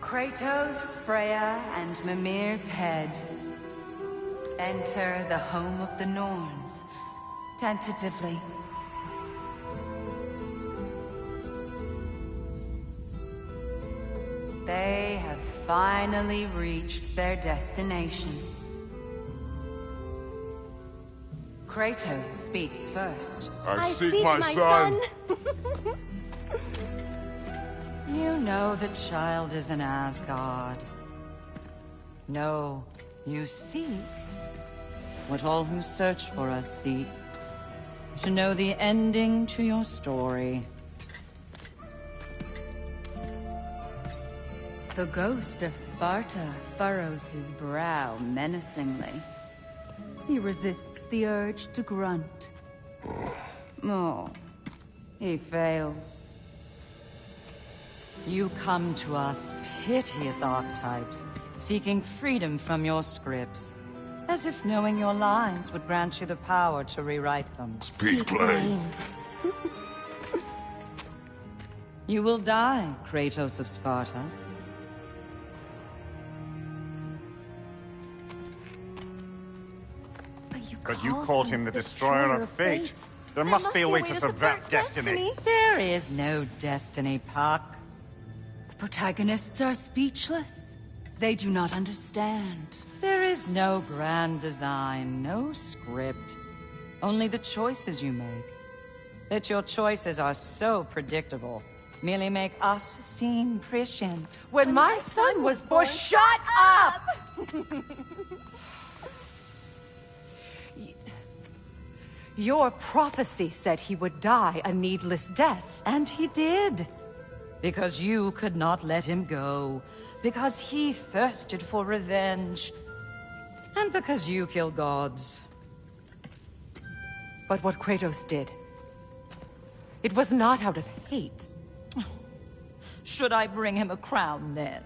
Kratos, Freya, and Mimir's head. Enter the home of the Norns, tentatively. They have finally reached their destination. Kratos speaks first. I seek my son. You know the child is in Asgard. No, you seek what all who search for us seek. To know the ending to your story. The ghost of Sparta furrows his brow menacingly. He resists the urge to grunt. Oh, he fails. You come to us, piteous archetypes, seeking freedom from your scripts, as if knowing your lines would grant you the power to rewrite them. Speak plain. You will die, Kratos of Sparta. But you called him the Destroyer of Fate. There must be a way to subvert destiny. There is no destiny, Puck. The protagonists are speechless. They do not understand. There is no grand design, no script. Only the choices you make. That your choices are so predictable merely make us seem prescient. When my son was born, shut up! Your prophecy said he would die a needless death. And he did. Because you could not let him go. Because he thirsted for revenge. And because you kill gods. But what Kratos did, it was not out of hate. Should I bring him a crown then?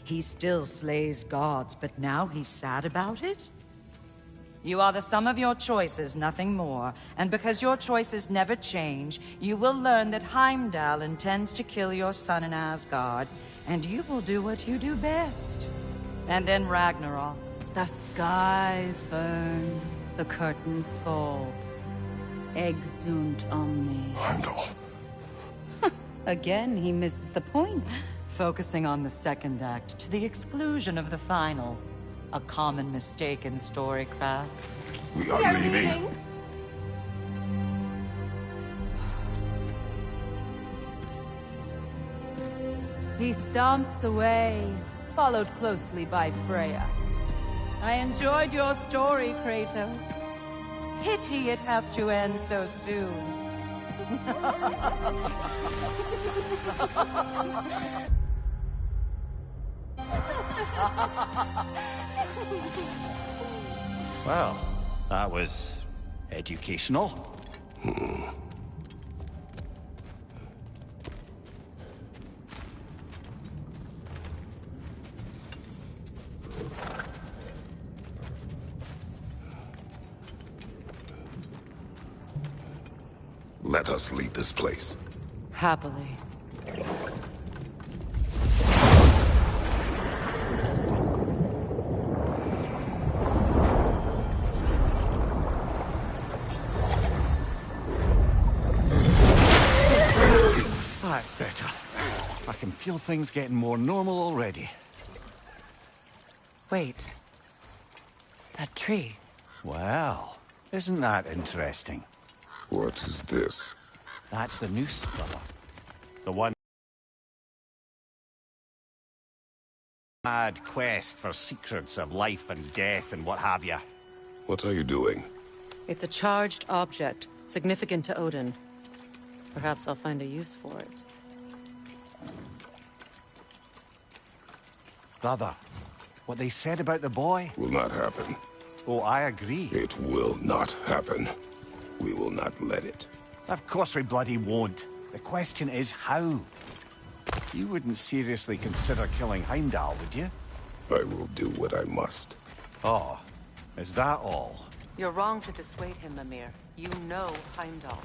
He still slays gods, but now he's sad about it? You are the sum of your choices, nothing more. And because your choices never change, you will learn that Heimdall intends to kill your son in Asgard, and you will do what you do best. And then Ragnarok. The skies burn, the curtains fall. Exunt omnes. Heimdall. Again, he misses the point. Focusing on the second act to the exclusion of the final. A common mistake in storycraft. We are leaving. He stomps away, followed closely by Freya. I enjoyed your story, Kratos. Pity it has to end so soon. Well, that was educational. Let us leave this place. Happily. That's better. I can feel things getting more normal already. Wait. That tree. Well, isn't that interesting? What is this? That's the noose, brother. The one mad quest for secrets of life and death and what have you. What are you doing? It's a charged object, significant to Odin. Perhaps I'll find a use for it. Brother, what they said about the boy? Will not happen. Oh, I agree. It will not happen. We will not let it. Of course we bloody won't. The question is how. You wouldn't seriously consider killing Heimdall, would you? I will do what I must. Oh, is that all? You're wrong to dissuade him, Mimir. You know Heimdall.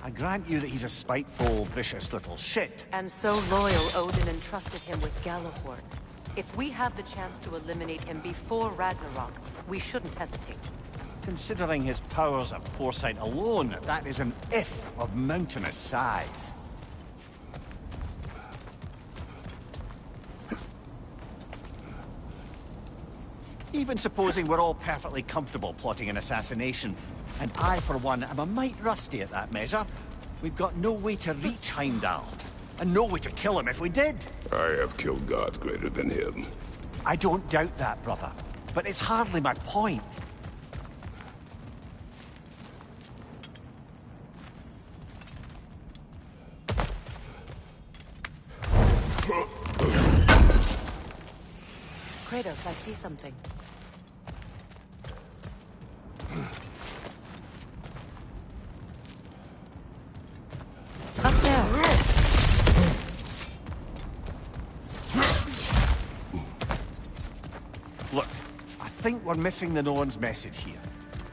I grant you that he's a spiteful, vicious little shit. And so loyal, Odin entrusted him with Gjallarhorn. If we have the chance to eliminate him before Ragnarok, we shouldn't hesitate. Considering his powers of foresight alone, that is an if of mountainous size. Even supposing we're all perfectly comfortable plotting an assassination, and I, for one, am a mite rusty at that measure, we've got no way to reach Heimdall, and no way to kill him if we did. I have killed gods greater than him. I don't doubt that, brother, but it's hardly my point. Kratos, I see something. Up there. think we're missing the Norn's message here.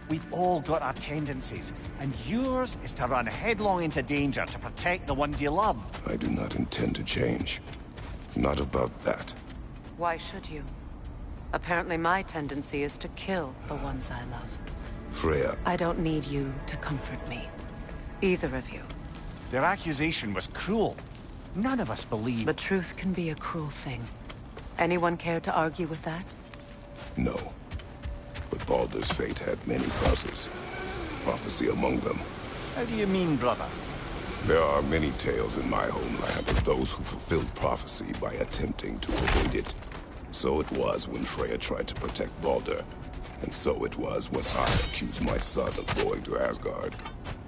We've all got our tendencies, and yours is to run headlong into danger to protect the ones you love. I do not intend to change. Not about that. Why should you? Apparently my tendency is to kill the ones I love. Freya. I don't need you to comfort me. Either of you. Their accusation was cruel. None of us believe... The truth can be a cruel thing. Anyone care to argue with that? No. But Baldur's fate had many causes. Prophecy among them. How do you mean, brother? There are many tales in my homeland of those who fulfilled prophecy by attempting to evade it. So it was when Freya tried to protect Baldur. And so it was when I accused my son of going to Asgard.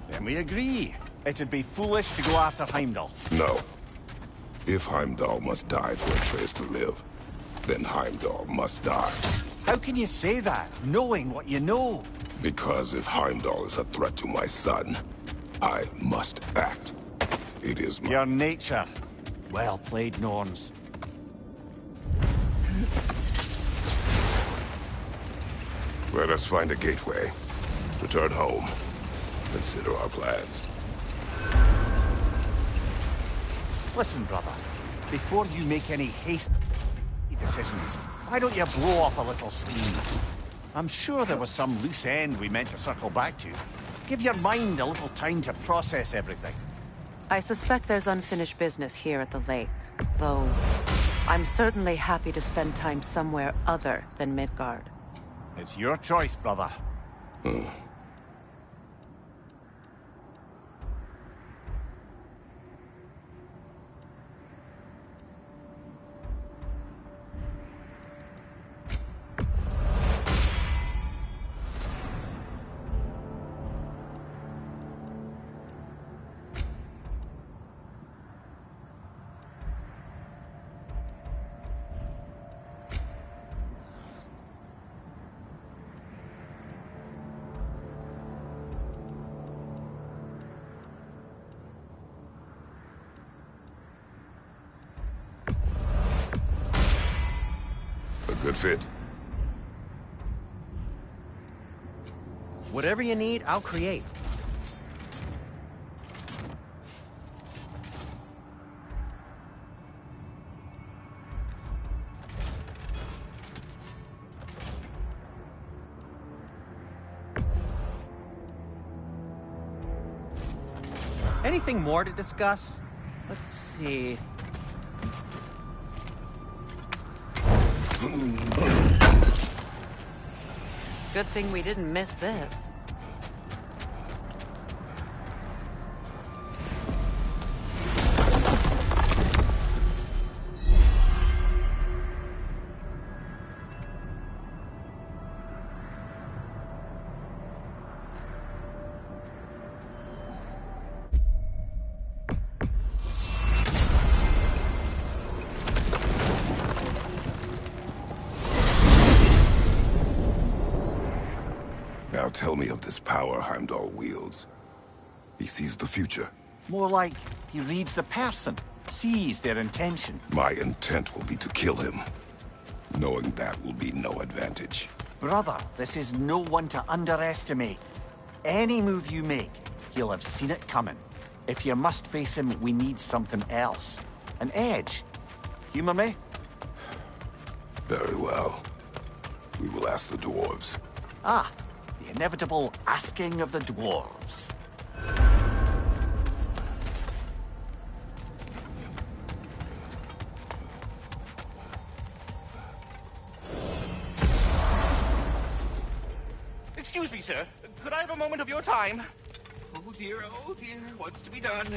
Then we agree. It'd be foolish to go after Heimdall. No. If Heimdall must die for Atreus to live, then Heimdall must die. How can you say that, knowing what you know? Because if Heimdall is a threat to my son, I must act. It is my... Your nature. Well played, Norns. Let us find a gateway. Return home. Consider our plans. Listen, brother. Before you make any hasty decisions, why don't you blow off a little steam? I'm sure there was some loose end we meant to circle back to. Give your mind a little time to process everything. I suspect there's unfinished business here at the lake, though I'm certainly happy to spend time somewhere other than Midgard. It's your choice, brother. Good fit. Whatever you need, I'll create. Anything more to discuss? Let's see. Good thing we didn't miss this. Now tell me of this power Heimdall wields. He sees the future. More like he reads the person, sees their intention. My intent will be to kill him. Knowing that will be no advantage. Brother, this is no one to underestimate. Any move you make, he'll have seen it coming. If you must face him, we need something else. An edge. Humor me? Very well. We will ask the dwarves. Ah, the inevitable asking of the dwarves. Excuse me, sir. Could I have a moment of your time? Oh dear, what's to be done?